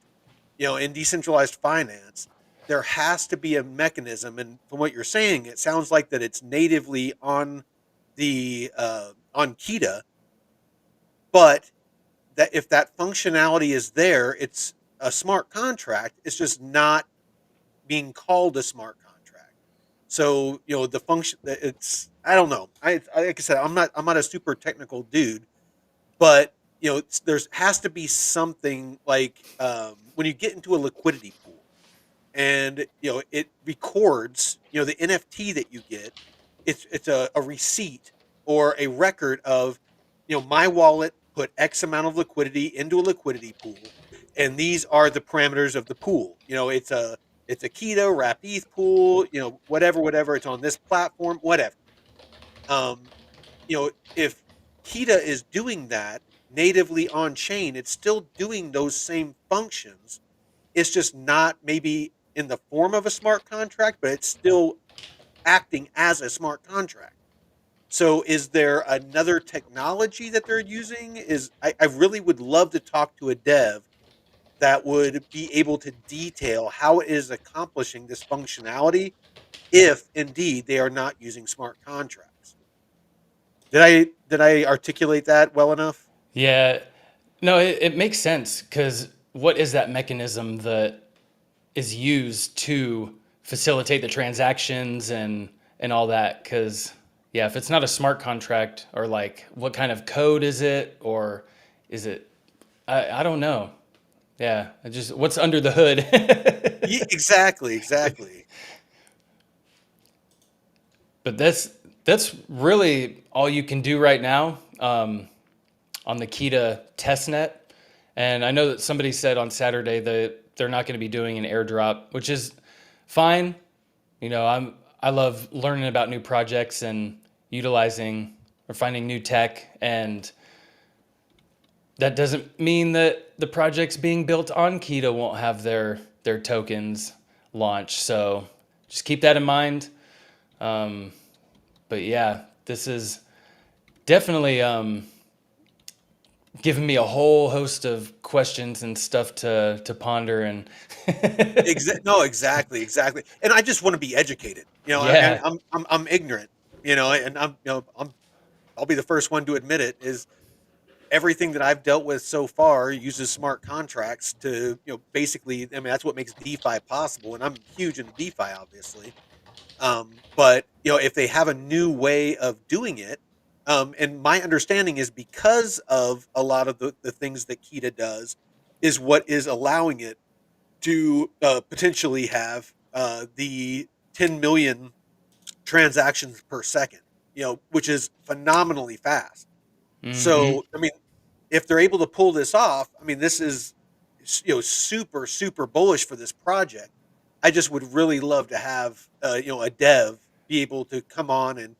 in decentralized finance, there has to be a mechanism. And from what you're saying, it sounds like that it's natively on the on Keta, but that if that functionality is there, it's a smart contract. It's just not being called a smart contract. So the function that it's I don't know. Like I said, I'm not a super technical dude, but there's has to be something like when you get into a liquidity pool and it records the NFT that you get. It's a receipt or a record of my wallet put X amount of liquidity into a liquidity pool, and these are the parameters of the pool. It's a Keto wrapped ETH pool. Whatever. It's on this platform. Whatever. Um, if Keta is doing that natively on chain, it's still doing those same functions. It's just not maybe in the form of a smart contract, but it's still acting as a smart contract. So is there another technology that they're using? I really would love to talk to a dev that would be able to detail how it is accomplishing this functionality if indeed they are not using smart contracts. Did I articulate that well enough? Yeah. No, it makes sense because what is that mechanism that is used to facilitate the transactions and all that? Because yeah, if it's not a smart contract or like what kind of code is it or is it? I don't know. Yeah, I just what's under the hood. Yeah, exactly. But that's really all you can do right now on the Keta testnet. And I know that somebody said on Saturday that they're not going to be doing an airdrop, which is fine. I love learning about new projects and utilizing or finding new tech, and that doesn't mean that the projects being built on Keta won't have their tokens launched. So just keep that in mind. Um, but yeah, this is definitely given me a whole host of questions and stuff to ponder and No, exactly. And I just want to be educated. And yeah. I'm ignorant. And I'll be the first one to admit it. Is everything that I've dealt with so far uses smart contracts to basically. I mean, that's what makes DeFi possible. And I'm huge into DeFi, obviously. But if they have a new way of doing it, and my understanding is because of a lot of the things that Kita does, is what is allowing it to potentially have the 10 million transactions per second, which is phenomenally fast. Mm-hmm. So, I mean, if they're able to pull this off, I mean, this is, super, super bullish for this project. I just would really love to have, a dev be able to come on and,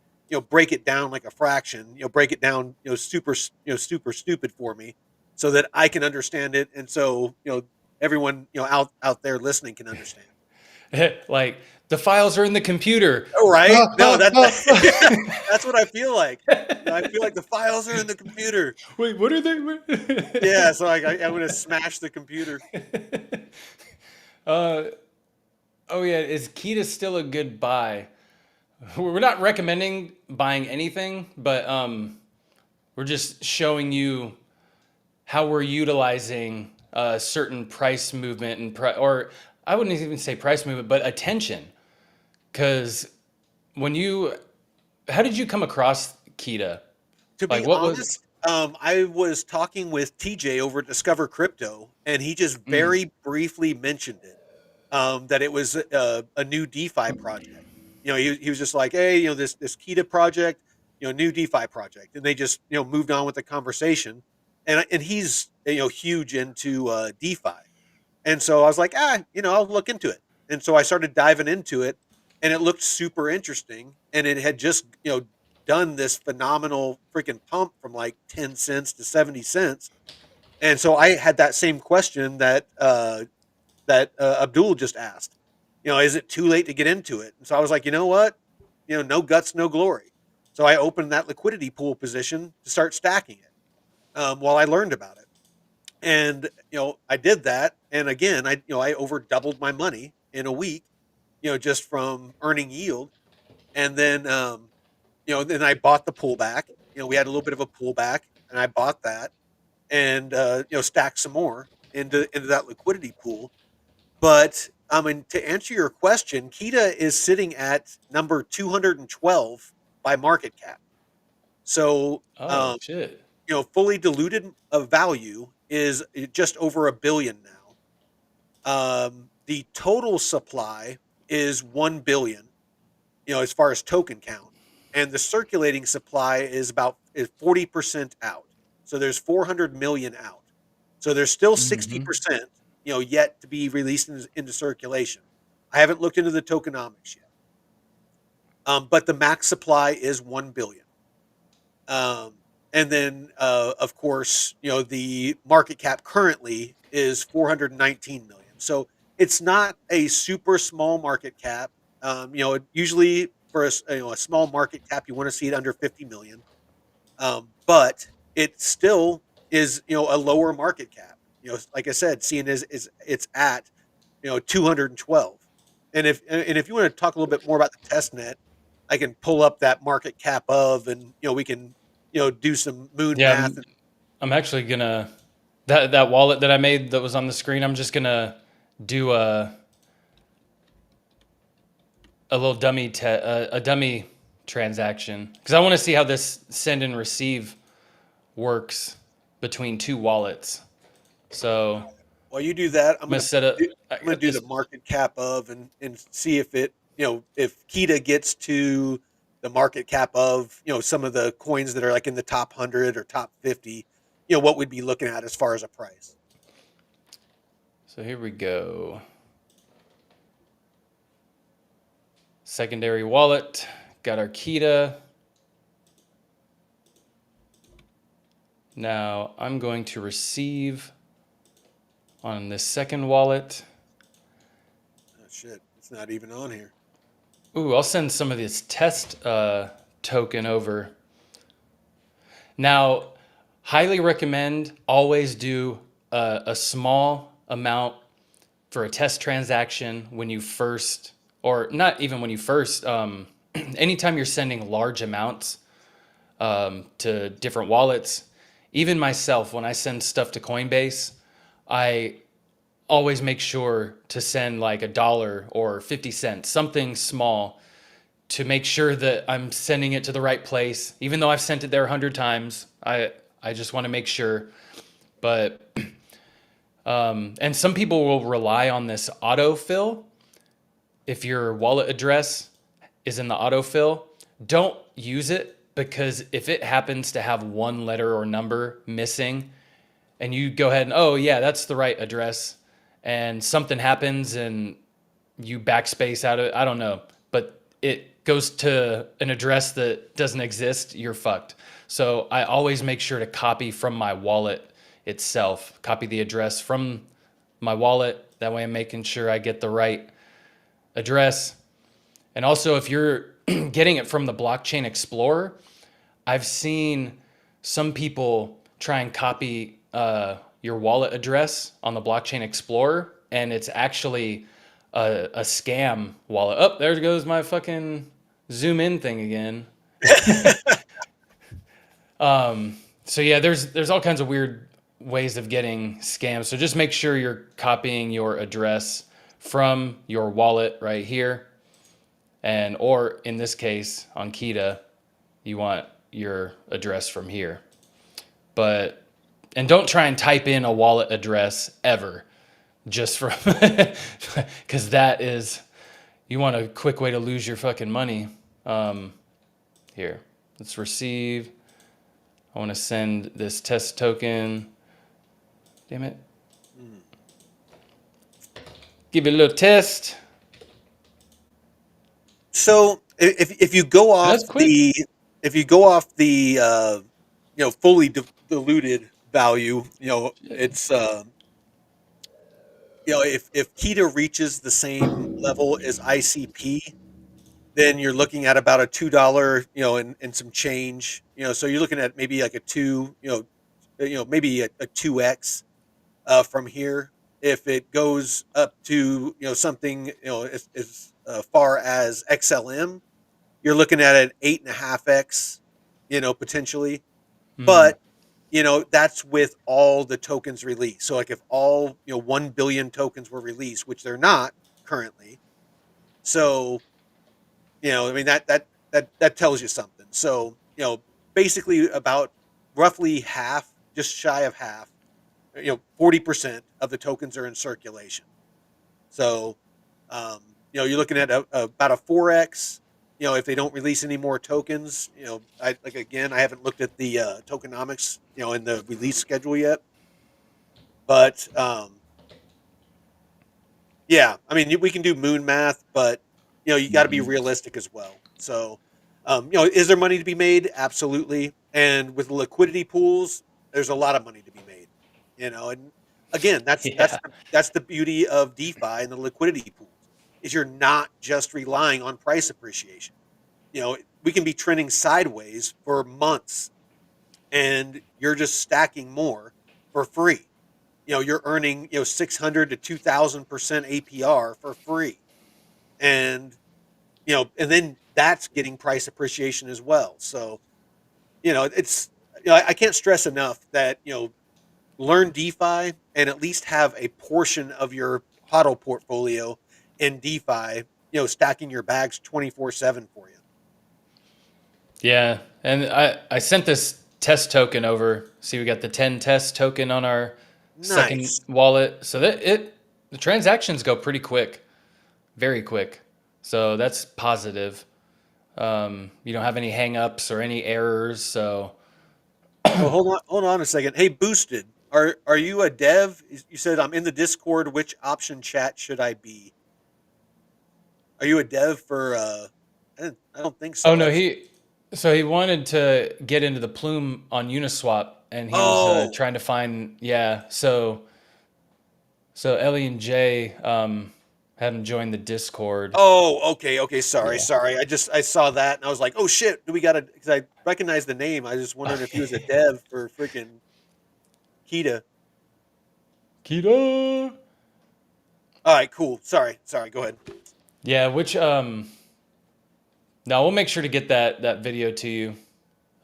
break it down like a fraction, break it down, super stupid for me so that I can understand it. And so, everyone, out there listening can understand. Like the files are in the computer. Oh, right? No, that's Wait, that's what I feel like. I feel like the files are in the computer. what are they? Yeah, so I'm gonna smash the computer. uh, oh yeah, is Keta still a good buy? We're not recommending buying anything, but we're just showing you how we're utilizing certain price movement and or I wouldn't even say price movement, but attention. Because when you, how did you come across Keeta? To Like, be what was? honest, I was talking with TJ over at Discover Crypto, and he just Mm, very briefly mentioned it. That it was a new DeFi project. He was just like, hey, this Keta project, new DeFi project, and they just moved on with the conversation. And he's huge into DeFi, and so I was like, I'll look into it. And so I started diving into it, and it looked super interesting. And it had just done this phenomenal freaking pump from like 10 cents to 70 cents. And so I had that same question that Abdul just asked. Is it too late to get into it? And so I was like, you know what? No guts, no glory. So I opened that liquidity pool position to start stacking it while I learned about it. And I did that, and again, I over doubled my money in a week, just from earning yield. And then then I bought the pullback. We had a little bit of a pullback, and I bought that, and stacked some more into that liquidity pool. But I mean, to answer your question, Kita is sitting at number 212 by market cap. So, oh shit. fully diluted of value is just over a billion now. The total supply is 1 billion, as far as token count, and the circulating supply is about 40% out. So there's 400 million out. So there's still Hmm. 60%, yet to be released into circulation. I haven't looked into the tokenomics yet, but the max supply is 1 billion. Um, and then, of course, the market cap currently is 419 million. So it's not a super small market cap. Usually for a small market cap, you want to see it under 50 million. But it still is, a lower market cap. Like I said, seeing is it's at 212. And if you want to talk a little bit more about the test net, I can pull up that market cap of, and we can do some moon Yeah, math. And I'm actually gonna that wallet that I made that was on the screen. I'm just gonna do a little a dummy transaction because I want to see how this send and receive works between two wallets. So I'm while you do that, gonna set up. I I'm gonna got do the this. market cap of, and see if it if Kita gets to the market cap of some of the coins that are like in the top 100 or top 50. What we'd be looking at as far as a price. So here we go. Secondary wallet. Got our Keta. Now I'm going to receive on this second wallet. Oh, shit, it's not even on here. Ooh, I'll send some of this test token over. Now, highly recommend always do a small amount for a test transaction when you first, or not even when you first, anytime you're sending large amounts to different wallets. Even myself, when I send stuff to Coinbase, I always make sure to send like $1 or 50 cents, something small, to make sure that I'm sending it to the right place. Even though I've sent it there 100 times, I just want to make sure. But and some people will rely on this autofill. If your wallet address is in the autofill, don't use it because if it happens to have one letter or number missing, and you go ahead and, oh yeah, that's the right address, and something happens and you backspace out of it, I don't know, but it goes to an address that doesn't exist, you're fucked. So I always make sure to copy from my wallet itself, copy the address from my wallet. That way I'm making sure I get the right address. And also, if you're getting it from the blockchain explorer, I've seen some people try and copy your wallet address on the blockchain explorer, and it's actually a scam wallet. Oh, there goes my fucking zoom in thing again. So yeah, there's all kinds of weird ways of getting scammed. So just make sure you're copying your address from your wallet right here, and or in this case on Keta, you want your address from here. But and don't try and type in a wallet address ever, just from because that is you want a quick way to lose your fucking money. Here, let's receive. I want to send this test token. Damn it. Give it a little test. So if you go off That's quick. fully diluted value, it's if Keeta reaches the same level as ICP, then you're looking at about a $2, and some change. So you're looking at maybe like a two, maybe a 2x from here. If it goes up to something as far as XLM, you're looking at an 8.5x, potentially. Mm, But that's with all the tokens released. So like if all 1 billion tokens were released, which they're not currently, so I mean that tells you something. So basically about roughly half, just shy of half, 40% of the tokens are in circulation. So you're looking at about a 4x. If they don't release any more tokens, I haven't looked at the tokenomics, in the release schedule yet. But yeah, I mean, we can do moon math, but you got to be realistic as well. So, is there money to be made? Absolutely. And with liquidity pools, there's a lot of money to be made. And again, yeah. that's the beauty of DeFi and the liquidity pools is you're not just relying on price appreciation. We can be trending sideways for months, and you're just stacking more for free. You're earning 600 to 2,000% APR for free, and and then that's getting price appreciation as well. So it's I can't stress enough that learn DeFi and at least have a portion of your HODL portfolio in DeFi, stacking your bags 24/7 for you. Yeah. And I sent this test token over. See, we got the 10 test token on our second Nice. wallet. So the transactions go pretty quick, very quick. So that's positive. You don't have any hangups or any errors. So Oh, hold on a second. Hey, Boosted, are you a dev? You said I'm in the Discord. Which option chat should I be? Are you a dev for? I don't think oh so. no, That's he wanted to get into the Plume on Uniswap, and he was oh trying to find yeah. So Ellie and Jay had him join the Discord. okay. Sorry, Yeah. sorry. I saw that and I was like, oh shit. Do we got to? Because I recognize the name. I just wondering if he was a dev for freaking Keeta. Keto. All right, cool. Sorry. Go ahead. Yeah, which no, we'll make sure to get that video to you,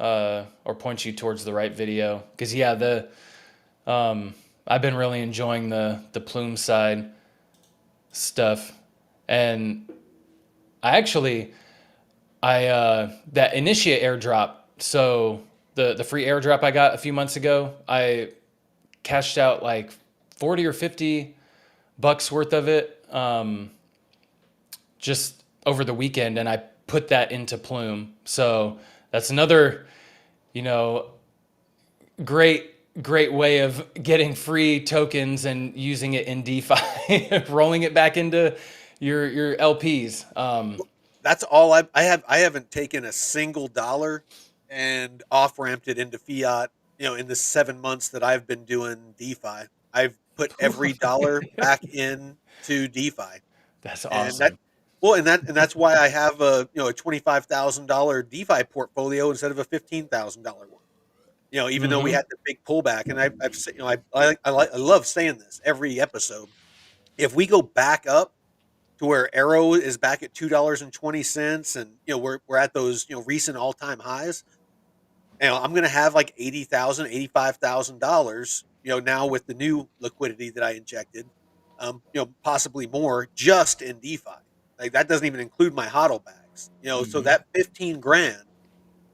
or point you towards the right video. Because yeah, the I've been really enjoying the Plume side stuff, and I actually that initiate airdrop. So the free airdrop I got a few months ago, I cashed out like 40 or 50 bucks worth of it just over the weekend, and I put that into Plume. So that's another, you know, great great way of getting free tokens and using it in DeFi, rolling it back into your LPs. That's all I haven't taken a single dollar and off ramped it into fiat. In the 7 months that I've been doing DeFi, I've put every dollar back in to DeFi, That's and that awesome. well, and that's why I have a $25,000 DeFi portfolio instead of a $15,000 one. Even though we Hmm. had the big pullback, and I love saying this every episode. If we go back up to where Arrow is back at $2.20, and we're at those recent all time highs. I'm going to have like 80,000, $85,000. Now with the new liquidity that I injected, possibly more just in DeFi. Like that doesn't even include my HODL bags. So Hmm. that 15 grand,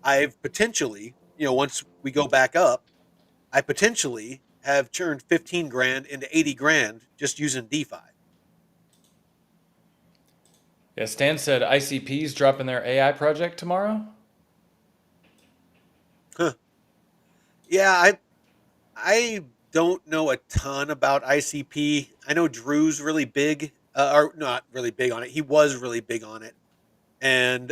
I've potentially, once we go back up, I potentially have turned 15 grand into 80 grand just using DeFi. Yeah, Stan said ICP's dropping their AI project tomorrow. Huh. Yeah, I don't know a ton about ICP. I know Drew's really big, or not really big on it. He was really big on it, and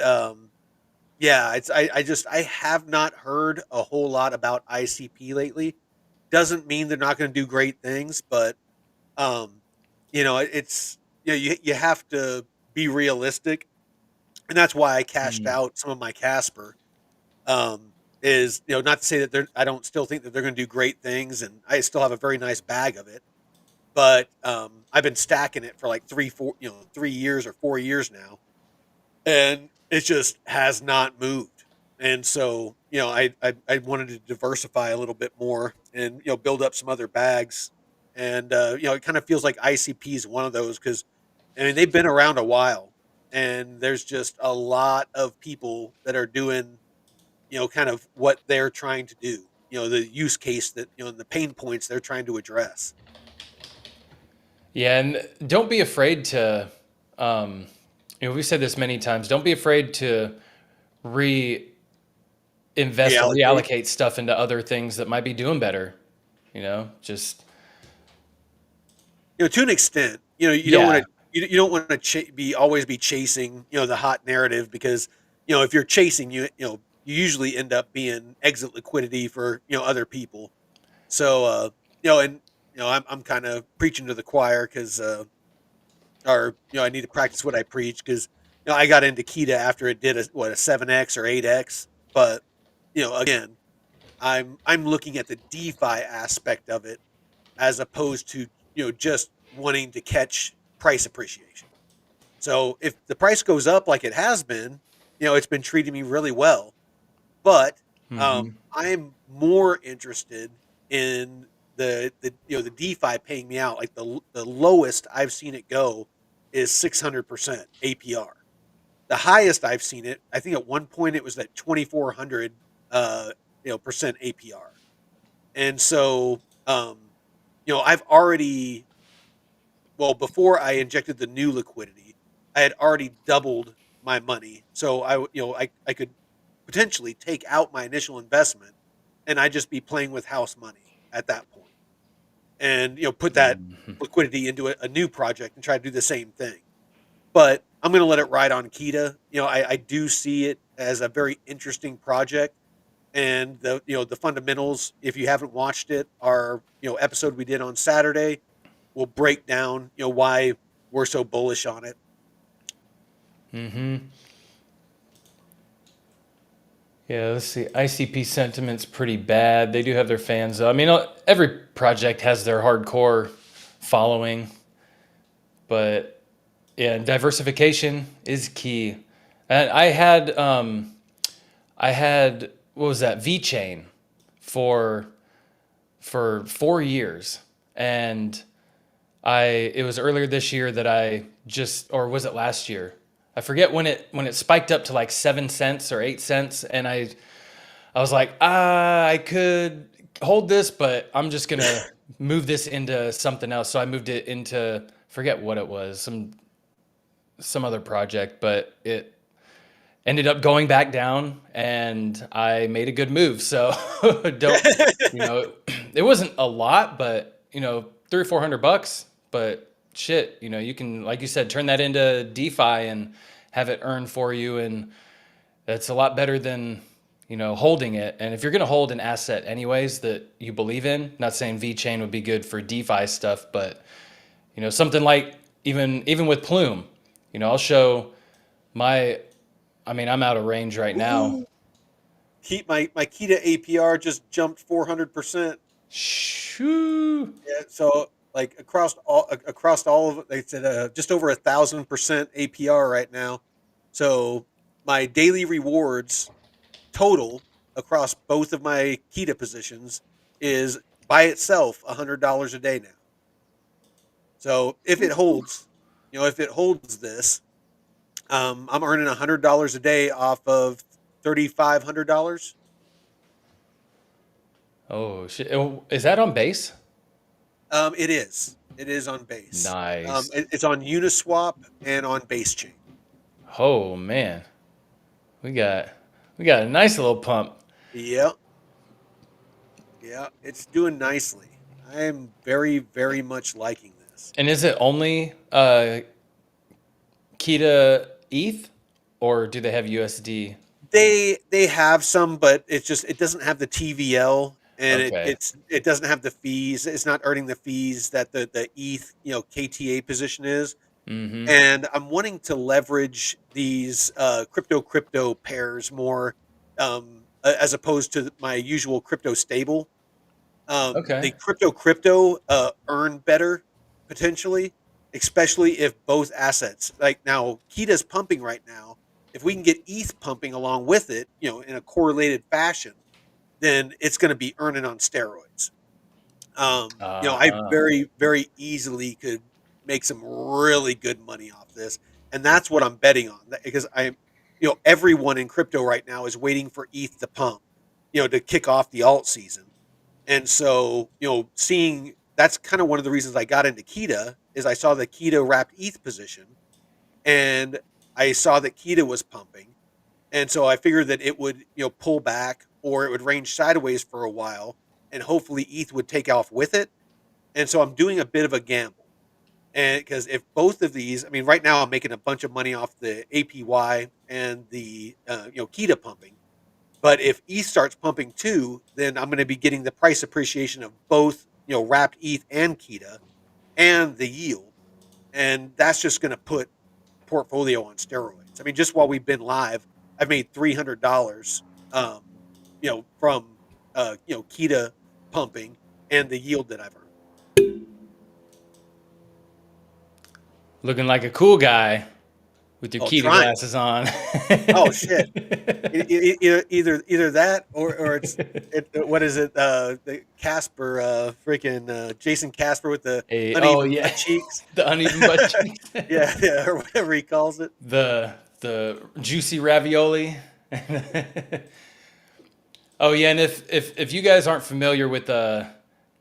yeah, I have not heard a whole lot about ICP lately. Doesn't mean they're not going to do great things, but um, it's you have to be realistic, and that's why I cashed Mm. out some of my Casper. Um, is not to say that I don't still think that they're going to do great things, and I still have a very nice bag of it, but I've been stacking it for like 3 years or 4 years now, and it just has not moved. And so I wanted to diversify a little bit more and build up some other bags, and it kind of feels like ICP is one of those because I mean they've been around a while, and there's just a lot of people that are doing kind of what they're trying to do. The use case that and the pain points they're trying to address. Yeah, and don't be afraid to, um, we've said this many times. Don't be afraid to reinvest or Reallocate. reallocate stuff into other things that might be doing better. Just To an extent, you don't want yeah. to you don't want to be always be chasing the hot narrative because if you're chasing you usually end up being exit liquidity for other people. So and I'm kind of preaching to the choir because or I need to practice what I preach because I got into Keta after it did a 7x or 8x, but again I'm looking at the DeFi aspect of it as opposed to just wanting to catch price appreciation. So if the price goes up like it has been, it's been treating me really well. But Hmm. I'm more interested in the DeFi paying me out. Like the lowest I've seen it go is 600% APR. The highest I've seen it, I think at one point it was at 2,400 percent APR. And so I've already well, before I injected the new liquidity, I had already doubled my money. So I could potentially take out my initial investment and I'd just be playing with house money at that point, and put that liquidity into a new project and try to do the same thing. But I'm going to let it ride on Keta. I do see it as a very interesting project, and the fundamentals. If you haven't watched it, our episode we did on Saturday will break down why we're so bullish on it. Hmm. Yeah, let's see. ICP sentiment's pretty bad. They do have their fans, though. I mean, every project has their hardcore following, but yeah, diversification is key. And I had what was that VChain for 4 years, and it was earlier this year that I just, or was it last year? I forget when it spiked up to like 7 cents or 8 cents, and I was like, I could hold this, but I'm just gonna move this into something else. So I moved it into, forget what it was, some other project, but it ended up going back down, and I made a good move. So don't, you know, it wasn't a lot, but you know, 300 or 400 bucks. But shit, you know, you can, like you said, turn that into DeFi and have it earn for you, and that's a lot better than you know holding it. And if you're gonna hold an asset anyways that you believe in, not saying V Chain would be good for DeFi stuff, but you know something like even with Plume, you know, I'll show my. I mean, I'm out of range right now. Ooh, keep my Keta APR just jumped 400%. Shoo. Yeah, so like across all of it, it's at just over 1,000% APR right now. So my daily rewards total across both of my Keta positions is by itself $100 a day now. So if it holds, if it holds this, I'm earning $100 a day off of $3,500. Oh shit! Oh, is that on base? It is. It is on base. Nice. It's on Uniswap and on Base Chain. Oh man, we got we got a nice little pump. Yeah, yeah, it's doing nicely. I am very, very much liking this. And is it only Keta ETH, or do they have USD? They have some, but it doesn't have the TVL, and Okay. it doesn't have the fees. It's not earning the fees that the ETH KTA position is. Mm-hmm. And I'm wanting to leverage these crypto pairs more, as opposed to my usual crypto stable. The Okay. crypto earn better potentially, especially if both assets, like now Keta's pumping right now. If we can get ETH pumping along with it, in a correlated fashion, then it's going to be earning on steroids. I Uh, very, very easily could make some really good money off this, and that's what I'm betting on. Because everyone in crypto right now is waiting for ETH to pump, to kick off the alt season. And so, seeing that's kind of one of the reasons I got into Keta is I saw the Keta wrapped ETH position, and I saw that Keta was pumping, and so I figured that it would, pull back or it would range sideways for a while, and hopefully ETH would take off with it. And so I'm doing a bit of a gamble. And because if both of these, I mean, right now I'm making a bunch of money off the APY and the Keta pumping. But if ETH starts pumping too, then I'm going to be getting the price appreciation of both, wrapped ETH and Keta and the yield, and that's just going to put portfolio on steroids. I mean, just while we've been live, I've made $300, um, from Keta pumping and the yield that I've earned. looking like a cool guy with your Oh, Keta trying. glasses on. Oh shit. Either that or what is it? The Casper, freaking Jason Casper with the Oh uneven yeah, butt cheeks. the uneven butt cheeks. Yeah, yeah, or whatever he calls it. The juicy ravioli. Oh yeah, and if you guys aren't familiar with the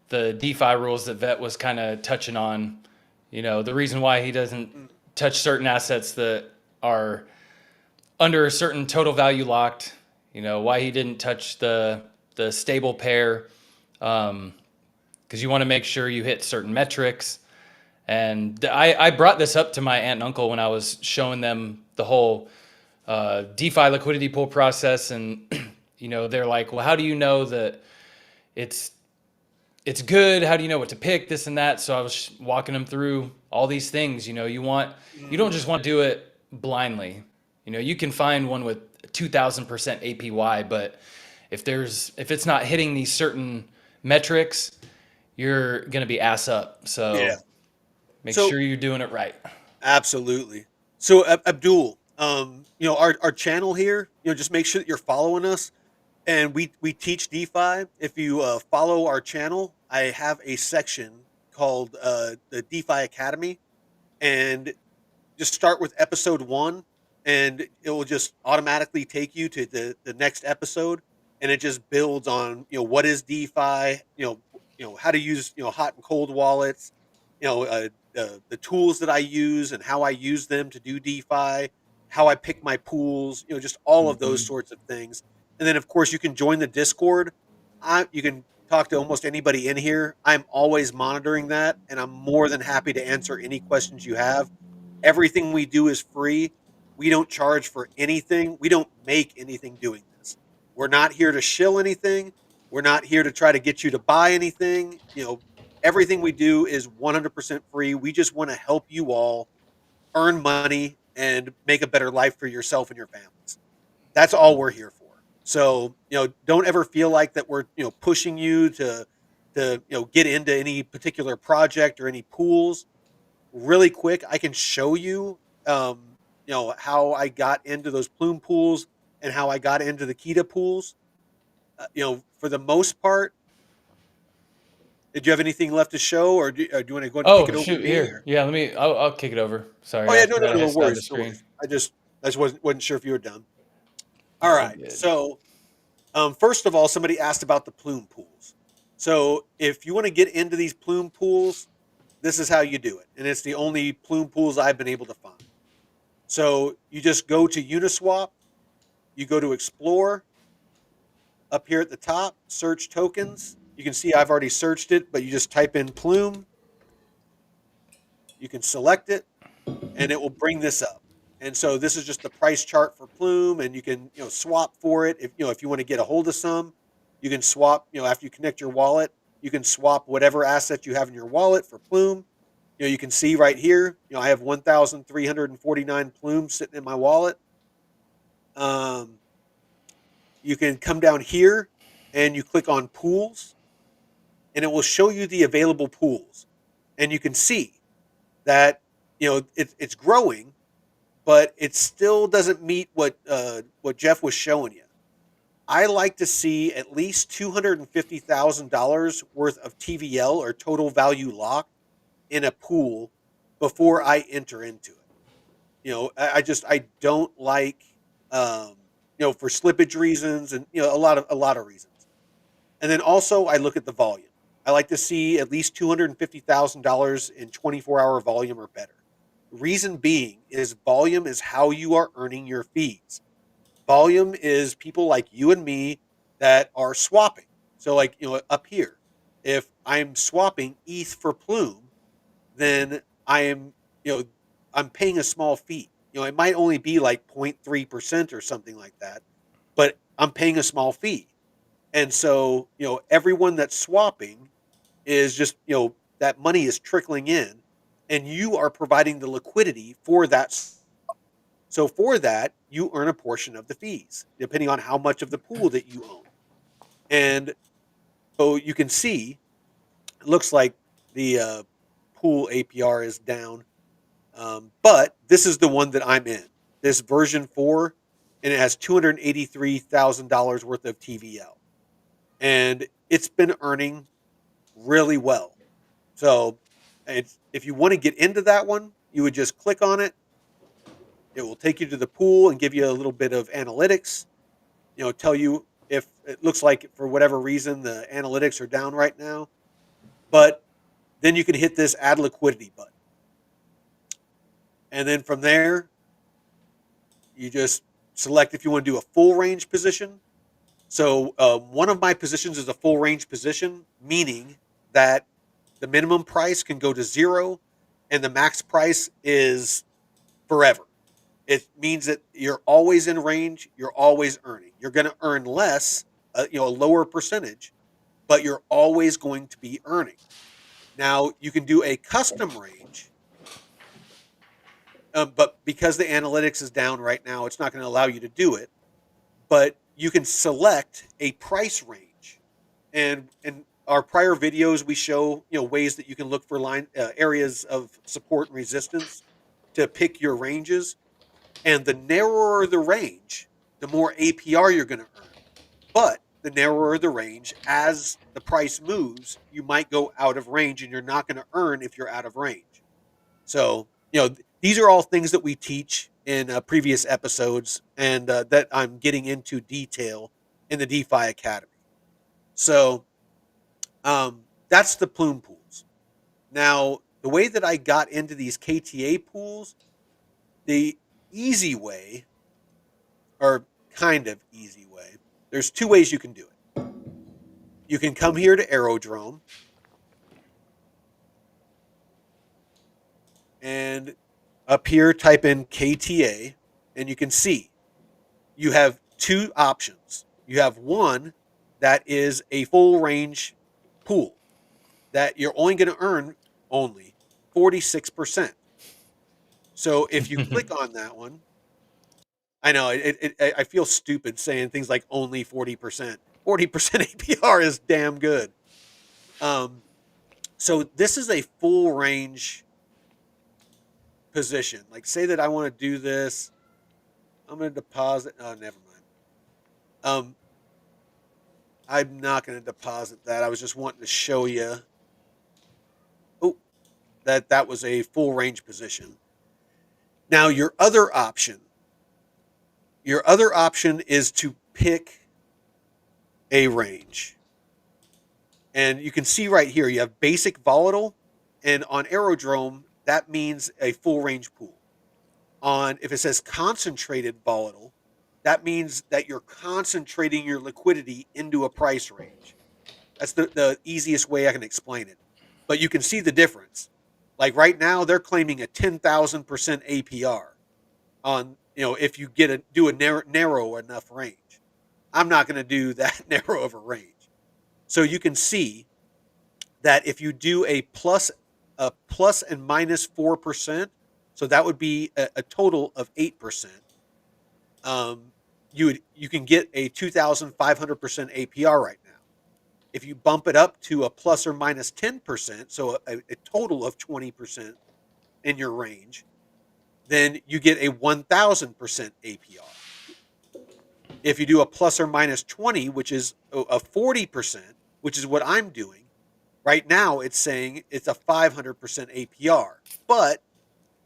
DeFi rules that Vet was kind of touching on, you know, the reason why he doesn't Mm. touch certain assets that are under a certain total value locked, you know, why he didn't touch the stable pair, because you want to make sure you hit certain metrics. And I brought this up to my aunt and uncle when I was showing them the whole DeFi liquidity pool process, and you know, they're like, "Well, how do you know that it's it's good? How do you know what to pick? This and that." So I was walking them through all these things. You know, you don't just want to do it blindly. You know, you can find one with 2,000% APY, but if it's not hitting these certain metrics, you're gonna be ass up. Yeah. So make So sure you're doing it right. absolutely. So Abdul, our channel here, just make sure that you're following us, and we teach DeFi. If you follow our channel, I have a section called the DeFi Academy, and just start with episode one, and it will just automatically take you to the next episode, and it just builds on what is DeFi, how to use hot and cold wallets, the tools that I use and how I use them to do DeFi, how I pick my pools, just all of those Mhm. sorts of things. And then of course you can join the Discord. You can talk to almost anybody in here. I'm always monitoring that, and I'm more than happy to answer any questions you have. Everything we do is free. We don't charge for anything. We don't make anything doing this. We're not here to shill anything. We're not here to try to get you to buy anything. Everything we do is 100% free. We just want to help you all earn money and make a better life for yourself and your families. That's all we're here for. So, don't ever feel like that we're, pushing you to get into any particular project or any pools. Really quick, I can show you, how I got into those Plume pools and how I got into the Keeta pools. For the most part, did you have anything left to show, or do you want to go ahead and kick Oh it over to shoot, me? here. Yeah, let me. I'll kick it over. Sorry, Oh I yeah, no, no, forgot I no, no had stop the worries, no screen. worries. I just wasn't sure if you were done. All All right, good. so first of all, somebody asked about the Plume pools. So if you want to get into these Plume pools, this is how you do it, and it's the only Plume pools I've been able to find. So you just go to Uniswap, you go to Explore up here at the top, search tokens. You can see I've already searched it, but you just type in Plume, you can select it, and it will bring this up. And so this is just the price chart for Plume, and you can swap for it if you want to get a hold of some. You can swap after you connect your wallet. You can swap whatever asset you have in your wallet for Plume. You can see right here. I have 1,349 Plume sitting in my wallet. Um, you can come down here and you click on pools, and it will show you the available pools, and you can see that it's growing, but it still doesn't meet what Jeff was showing you. I like to see at least $250,000 worth of TVL, or total value locked, in a pool before I enter into it. I don't like, um, for slippage reasons, and a lot of reasons. And then also I look at the volume. I like to see at least $250,000 in 24-hour volume or better. Reason being is volume is how you are earning your fees. Volume is people like you and me that are swapping. So like, up here, if I'm swapping ETH for Plume, then I am, you know, I'm paying a small fee. It might only be like 0.3% or something like that, but I'm paying a small fee. And so, everyone that's swapping is just, that money is trickling in, and you are providing the liquidity for that. So for that, you earn a portion of the fees, depending on how much of the pool that you own. And so you can see, it looks like the pool APR is down. But this is the one that I'm in, this version 4, and it has $283,000 worth of TVL. And it's been earning really well. So if you want to get into that one, you would just click on it. It will take you to the pool and give you a little bit of analytics, tell you if it looks like for whatever reason the analytics are down right now. But then you can hit this add liquidity button. And then from there, you just select if you want to do a full range position. So one of my positions is a full range position, meaning that the minimum price can go to zero and the max price is forever. It means that you're always in range, you're always earning. You're going to earn less, a lower percentage, but you're always going to be earning. Now, you can do a custom range, but because the analytics is down right now, it's not going to allow you to do it. But you can select a price range, and in our prior videos, we show ways that you can look for areas of support and resistance to pick your ranges. And the narrower the range, the more APR you're going to earn. But the narrower the range, as the price moves, you might go out of range, and you're not going to earn if you're out of range. So, these are all things that we teach in previous episodes, and that I'm getting into detail in the DeFi Academy. So, that's the Plume pools. Now, the way that I got into these KTA pools, the easy way, or kind of easy way, there's two ways you can do it. You can come here to Aerodrome, and up here type in KTA, and you can see you have two options. You have one that is a full range pool that you're only going to earn only 46%. So if you click on that one, I know I feel stupid saying things like only 40%. 40% APR is damn good. Um, so this is a full range position. Like, say that I want to do this. I'm going to deposit. Oh, never mind. Um, I'm not going to deposit that. I was just wanting to show you. Oh, that was a full range position. Now your other option is to pick a range. And you can see right here, you have basic volatile, and on Aerodrome, that means a full range pool. On if it says concentrated volatile, that means that you're concentrating your liquidity into a price range. That's the easiest way I can explain it. But you can see the difference. Like right now, they're claiming a 10,000% APR on, if you do a narrow enough range. I'm not going to do that narrow of a range. So you can see that if you do a plus and minus 4%, so that would be a total of 8%. Um, you can get a 2,500% APR right now. If you bump it up to a plus or minus 10%, so a total of 20% in your range, then you get a 1,000% APR. If you do a plus or minus 20, which is a 40%, which is what I'm doing, right now it's saying it's a 500% APR. But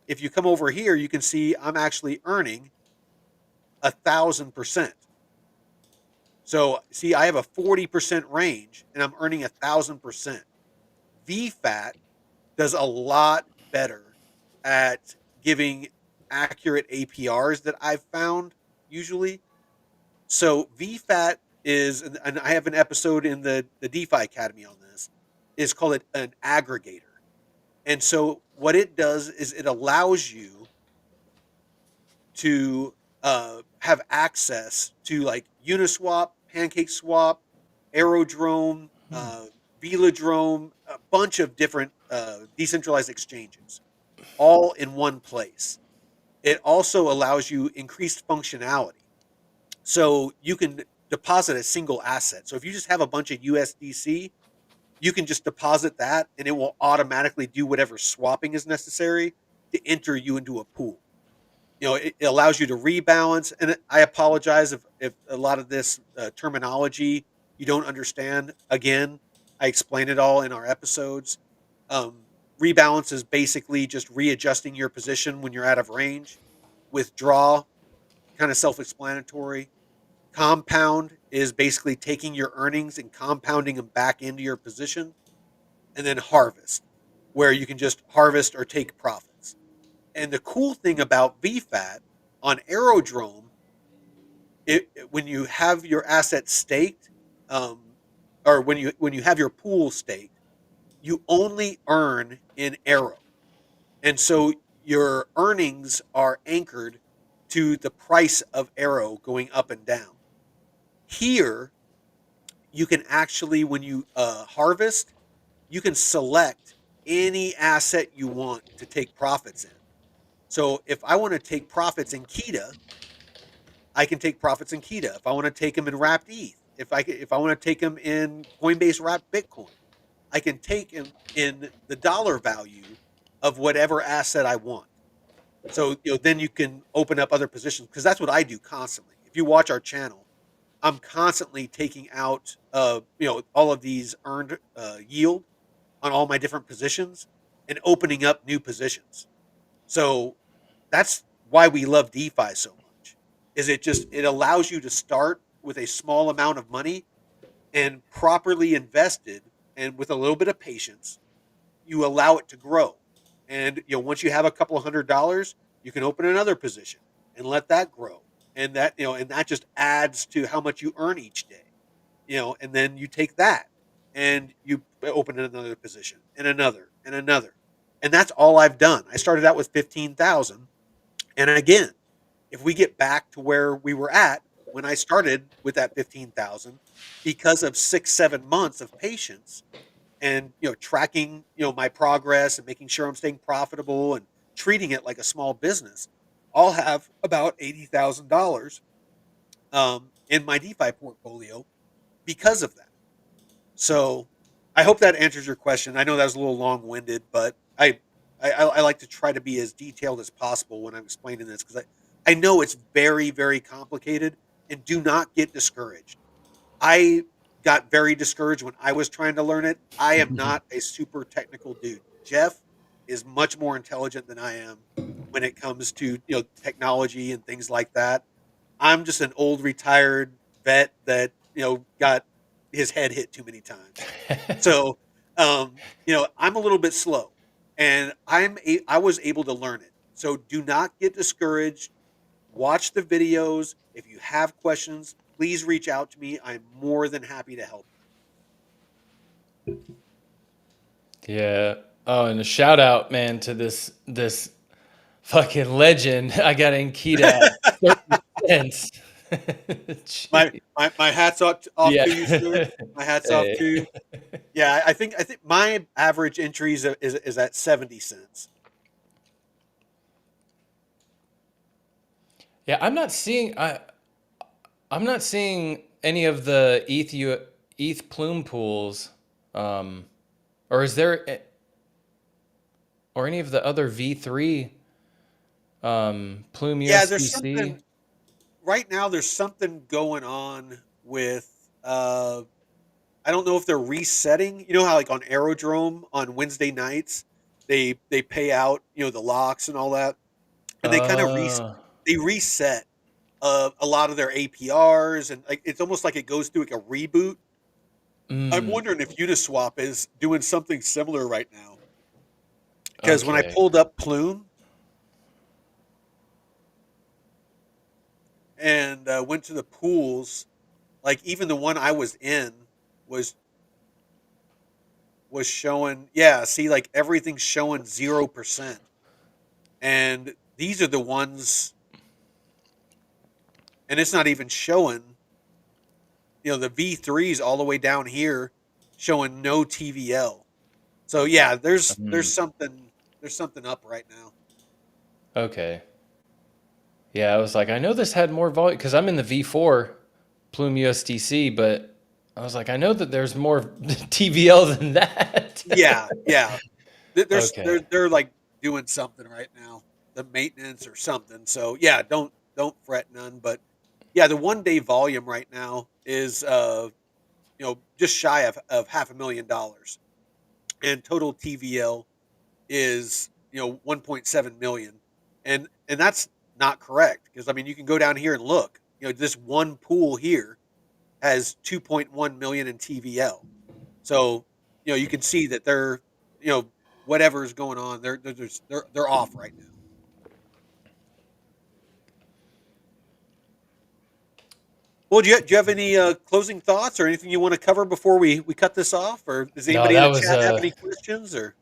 if you come over here, you can see I'm actually earning 1,000%. So see, I have a 40% range and I'm earning 1,000%. VFAT does a lot better at giving accurate APRs that I've found usually. So VFAT is, and I have an episode in the DeFi Academy on this, is called it an aggregator. And so what it does is it allows you to have access to like Uniswap, PancakeSwap, Aerodrome, Velodrome, a bunch of different decentralized exchanges, all in one place. It also allows you increased functionality. So you can deposit a single asset. So if you just have a bunch of USDC, you can just deposit that and it will automatically do whatever swapping is necessary to enter you into a pool. It allows you to rebalance. And I apologize if a lot of this terminology you don't understand. Again, I explain it all in our episodes. Um, Rebalance is basically just readjusting your position when you're out of range. Withdraw, kind of self-explanatory. Compound is basically taking your earnings and compounding them back into your position. And then harvest, where you can just harvest or take profits. And the cool thing about VFAT on Aerodrome, when you have your asset staked, um, or when you have your pool staked, you only earn in Aero, and so your earnings are anchored to the price of Aero going up and down. Here, you can actually, when you harvest, you can select any asset you want to take profits in. So if I want to take profits in Keta, I can take profits in Keta. If I want to take them in wrapped ETH, if I want to take them in Coinbase wrapped Bitcoin, I can take them in the dollar value of whatever asset I want. So then you can open up other positions because that's what I do constantly. If you watch our channel, I'm constantly taking out all of these earned yield on all my different positions and opening up new positions. So that's why we love DeFi so much. Is it allows you to start with a small amount of money and properly invested and with a little bit of patience, you allow it to grow. And once you have a couple of $100, you can open another position and let that grow. And that just adds to how much you earn each day. And then you take that and you open another position and another and another. And that's all I've done. I started out with 15,000. And again, if we get back to where we were at when I started with that 15,000, because of 6, 7 months of patience and tracking my progress and making sure I'm staying profitable and treating it like a small business, I'll have about $80,000 in my DeFi portfolio because of that. So I hope that answers your question. I know that was a little long winded, but I like to try to be as detailed as possible when I'm explaining this because I know it's very, very complicated, and do not get discouraged. I got very discouraged when I was trying to learn it. I am not a super technical dude. Jeff is much more intelligent than I am when it comes to technology and things like that. I'm just an old retired vet that got his head hit too many times. So I'm a little bit slow, and I was able to learn it. So do not get discouraged. Watch the videos. If you have questions, please reach out to me. I'm more than happy to help Yeah. Oh, and a shout out, man, to this fucking legend. I got in Keeta you. at 30 cents. my, Gee. my hats off Yeah. to you, sir. My hats off Hey. to you. Yeah, I think my average entry is at 70 cents. Yeah, I'm not seeing any of the ETH Plume pools, um, or is there or any of the other V3 Plume Yeah, there's USDC? something right now. There's something going on with I don't know if they're resetting. You know how like on Aerodrome on Wednesday nights they pay out the locks and all that, and they kind of Uh, they reset a lot of their APRs, and like it's almost like it goes through like a reboot. I'm mm, wondering if Uniswap is doing something similar right now because when I okay. pulled up Plume and went to the pools, like even the one I was in was showing, yeah, see, like everything's showing 0%. And these are the ones, and it's not even showing, the V3s all the way down here showing no TVL. So yeah, Mm, there's something up right now. okay. Yeah, I was like, I know this had more volume because I'm in the V4 Plume USDC, but I was like, I know that there's more TVL than that. Yeah, yeah. Okay. They're like doing something right now, the maintenance or something. So yeah, don't fret none. But yeah, the 1 day volume right now is just shy of $500,000, and total TVL is 1.7 million, and that's not correct because I mean you can go down here and look. This one pool here has 2.1 million in TVL. So you can see that they're you know whatever's going on, they're off right now. Well, do you have any closing thoughts or anything you want to cover before we cut this off? Or does No, anybody in that the was chat have any questions? Or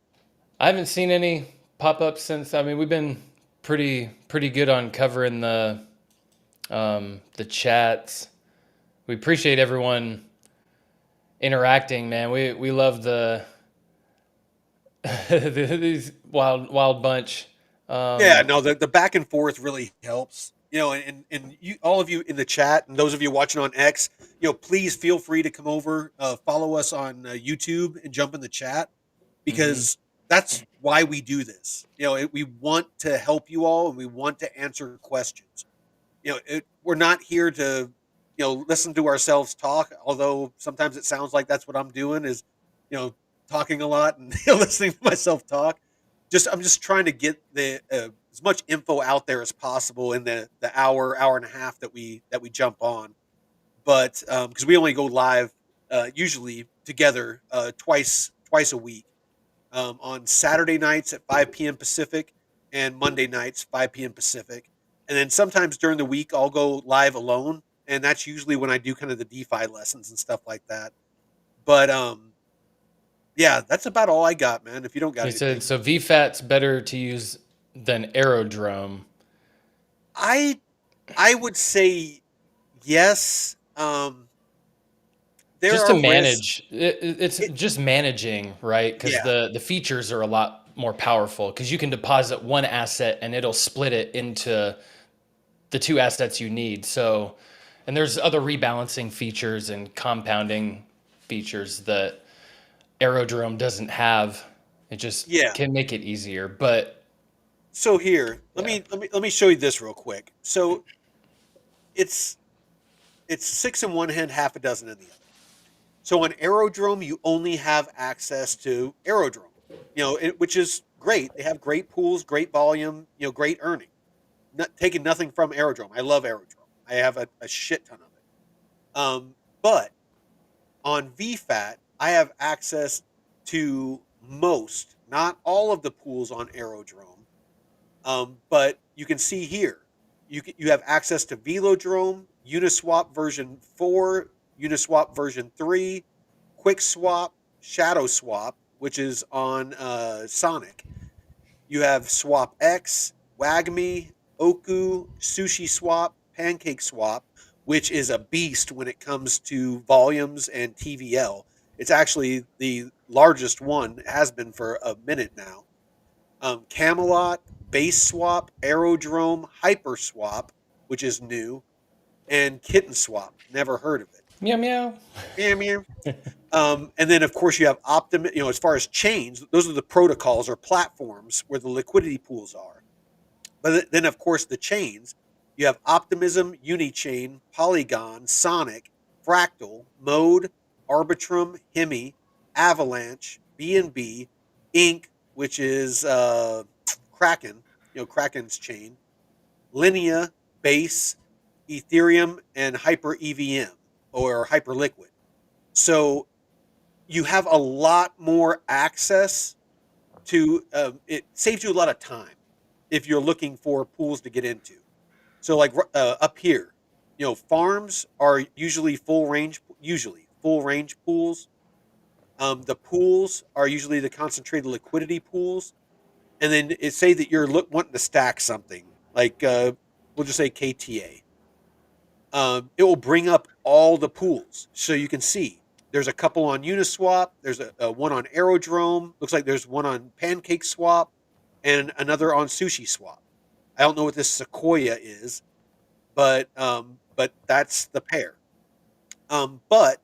I haven't seen any pop ups since. I mean, we've been pretty good on covering the chats. We appreciate everyone interacting, man. We love these wild bunch. yeah, Um, no, the back and forth really helps. And you, all of you in the chat, and those of you watching on X, please feel free to come over, follow us on YouTube, and jump in the chat mhm. because that's why we do this. We want to help you all, and we want to answer questions. We're not here to listen to ourselves talk, although sometimes it sounds like that's what I'm doing is you know talking a lot and listening to myself talk. I'm just trying to get the as much info out there as possible in the hour and a half that we jump on, but because we only go live usually together twice a week, on Saturday nights at 5 p.m. Pacific and Monday nights 5 p.m. Pacific. And then sometimes during the week I'll go live alone, and that's usually when I do kind of the DeFi lessons and stuff like that. But Yeah, that's about all I got, man. If you don't got He said anything, so. VFAT's better to use than Aerodrome. I I would say yes. There Just to are risks. manage, it's It, just managing, right? Because yeah, the features are a lot more powerful. Because you can deposit one asset and it'll split it into the two assets you need. So, and there's other rebalancing features and compounding features that Aerodrome doesn't have. It just yeah. can make it easier. But So here, yeah. let me show you this real quick. So it's it's six in one hand, half a dozen in the other. So on Aerodrome, you only have access to Aerodrome, which is great. They have great pools, great volume, great earning. Not taking nothing from Aerodrome. I love Aerodrome. I have a shit ton of it. But on VFAT, I have access to most, not all of the pools on Aerodrome. But you can see here, you have access to Velodrome, Uniswap version 4, Uniswap version 3, QuickSwap, Shadow Swap, which is on Sonic. You have Swap X, WAGMI, Oku, Sushi Swap, Pancake Swap, which is a beast when it comes to volumes and TVL. It's actually the largest one, it has been for a minute now. Camelot, Base Swap, Aerodrome, Hyper Swap, which is new, and Kitten Swap. Never heard of it. Meow meow. Meow, meow. And then, of course, you have Optim. As far as chains, those are the protocols or platforms where the liquidity pools are. But then, of course, the chains. You have Optimism, Unichain, Polygon, Sonic, Fractal, Mode, Arbitrum, Hemi, Avalanche, BNB, Inc., which is Kraken, Kraken's chain, Linea, Base, Ethereum, and Hyper EVM or Hyperliquid. So you have a lot more access to. It saves you a lot of time if you're looking for pools to get into. So like up here, farms are usually full range pools. The pools are usually the concentrated liquidity pools, and then it say that you're wanting to stack something like we'll just say KTA. It will bring up all the pools so you can see. There's a couple on Uniswap. There's a one on Aerodrome. Looks like there's one on Pancake Swap, and another on Sushi Swap. I don't know what this Sequoia is, but that's the pair. But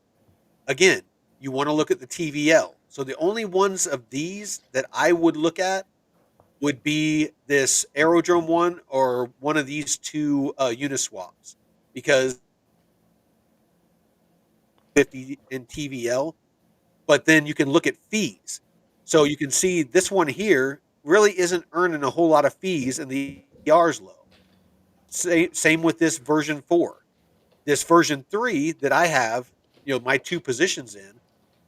again, you want to look at the TVL. So the only ones of these that I would look at would be this Aerodrome one or one of these two Uniswaps because 50 in TVL. But then you can look at fees. So you can see this one here really isn't earning a whole lot of fees, and the AR's low. Same with this version 4. This version 3 that I have, my two positions in,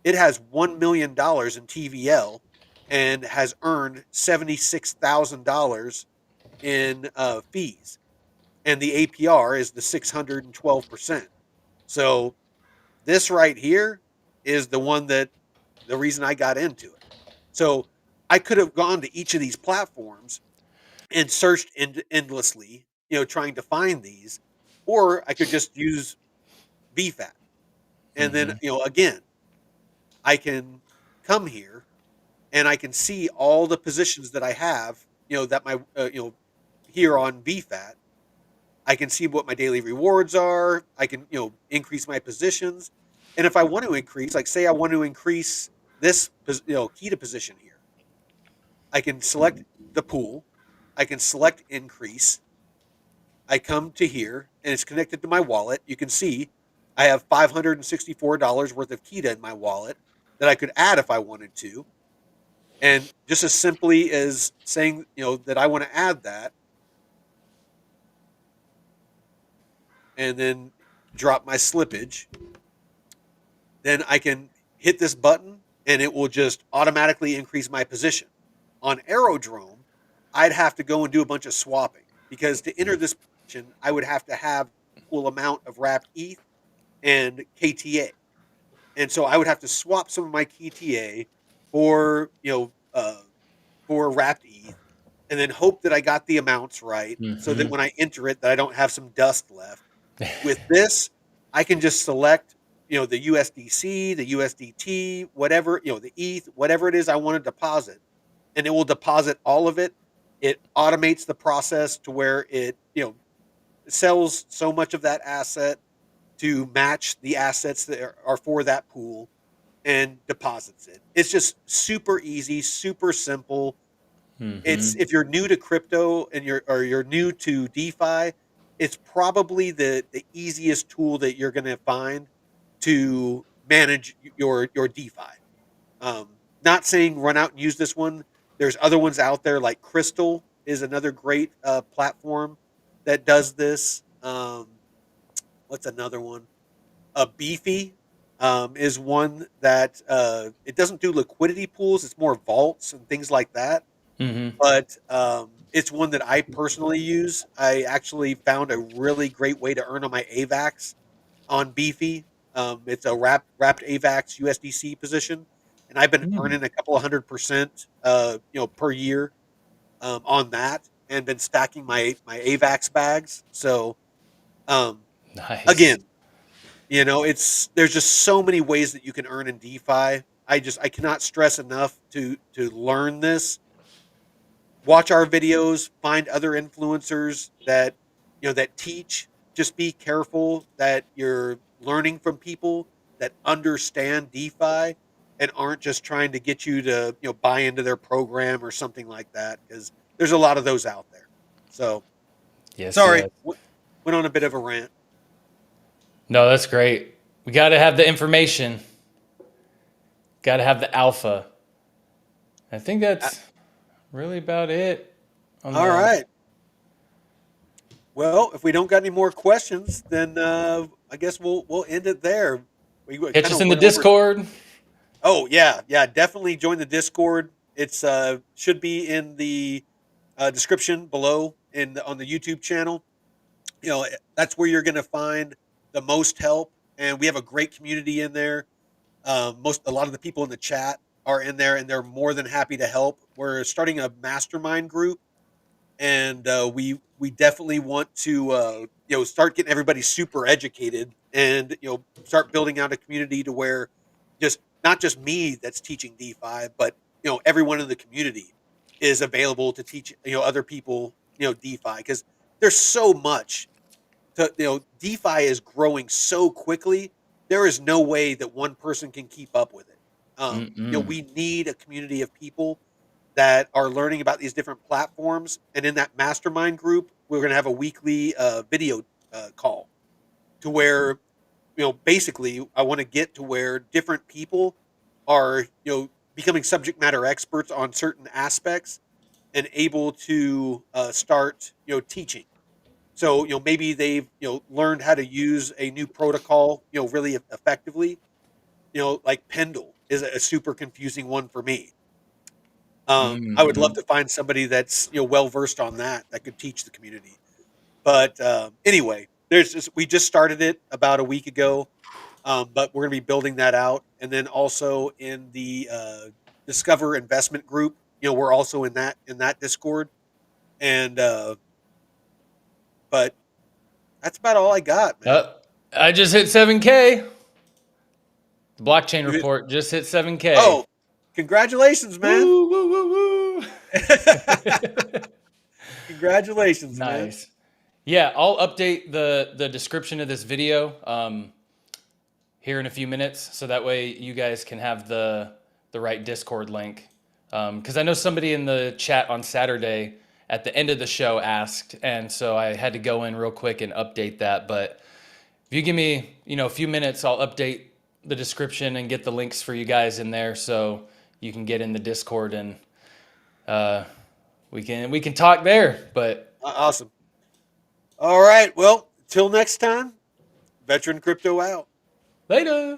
it has $1 million in TVL and has earned $76,000 in fees. And the APR is the 612%. So this right here is the one that the reason I got into it. So I could have gone to each of these platforms and searched endlessly, trying to find these, or I could just use VFAT. And then, Hmm. again, I can come here and I can see all the positions that I have, that my, here on VFAT. I can see what my daily rewards are. I can, increase my positions. And if I want to increase, like say I want to increase this, Keeta position here, I can select the pool. I can select increase. I come to here and it's connected to my wallet. You can see I have $564 worth of Keeta in my wallet that I could add if I wanted to. And just as simply as saying, that I want to add that and then drop my slippage, then I can hit this button and it will just automatically increase my position. On Aerodrome, I'd have to go and do a bunch of swapping because to enter this position, I would have to have equal amount of wrapped ETH and KTA. And so I would have to swap some of my KTA for for wrapped ETH, and then hope that I got the amounts right, so that Mm-hmm. when I enter it, that I don't have some dust left. With this, I can just select, the USDC, the USDT, whatever, the ETH, whatever it is I want to deposit, and it will deposit all of it. It automates the process to where it, sells so much of that asset to match the assets that are for that pool and deposits it. It's just super easy, super simple. It's, Mm-hmm. if you're new to crypto and you're new to DeFi, it's probably the easiest tool that you're going to find to manage your DeFi. Not saying run out and use this one. There's other ones out there, like Crystal is another great platform that does this. What's another one? Beefy is one that it doesn't do liquidity pools. It's more vaults and things like that. Mm-hmm. But it's one that I personally use. I actually found a really great way to earn on my AVAX on Beefy. It's a wrapped AVAX USDC position, and I've been Mm. earning a couple of 100%, per year on that, and been stacking my AVAX bags. So um, Nice. again, it's there's just so many ways that you can earn in DeFi. I cannot stress enough to learn this. Watch our videos, find other influencers that teach. Just be careful that you're learning from people that understand DeFi and aren't just trying to get you to, buy into their program or something like that, because there's a lot of those out there. So Yes, sorry, yes. went on a bit of a rant. No, that's great. We got to have the information. Got to have the alpha. I think Uh, that's really about it on all the. right. Well, if we don't got any more questions, then I guess we'll end it there. We Catch kind us of in the went over. Discord. Oh yeah, yeah, definitely join the Discord. It's should be in the description below on the YouTube channel. That's where you're going to find the most help, and we have a great community in there. A lot of the people in the chat are in there, and they're more than happy to help. We're starting a mastermind group, and we definitely want to start getting everybody super educated, and start building out a community to where just not just me that's teaching DeFi, but everyone in the community is available to teach other people DeFi, because there's so much to DeFi is growing so quickly. There is no way that one person can keep up with it. Mm-mm. We need a community of people that are learning about these different platforms. And in that mastermind group, we're going to have a weekly video call to where, basically, I want to get to where different people are, becoming subject matter experts on certain aspects and able to start, teaching. So, maybe they've, learned how to use a new protocol, really effectively. Like Pendle is a super confusing one for me. I would love Mm-hmm. to find somebody that's well versed on that could teach the community. But anyway, we just started it about a week ago, but we're going to be building that out, and then also in the Discover Investment Group. We're also in that Discord, and but that's about all I got, man. Uh, I just hit 7K. The blockchain You hit, report just hit 7K. oh, congratulations, man! Woo, woo, woo, woo. Congratulations, man. Nice. Yeah, I'll update the description of this video here in a few minutes, so that way you guys can have the right Discord link. Because I know somebody in the chat on Saturday at the end of the show asked, and so I had to go in real quick and update that. But if you give me a few minutes, I'll update the description and get the links for you guys in there, so you can get in the Discord and uh, we can talk there. But Awesome. All right. Well, till next time, Veteran Crypto out. later.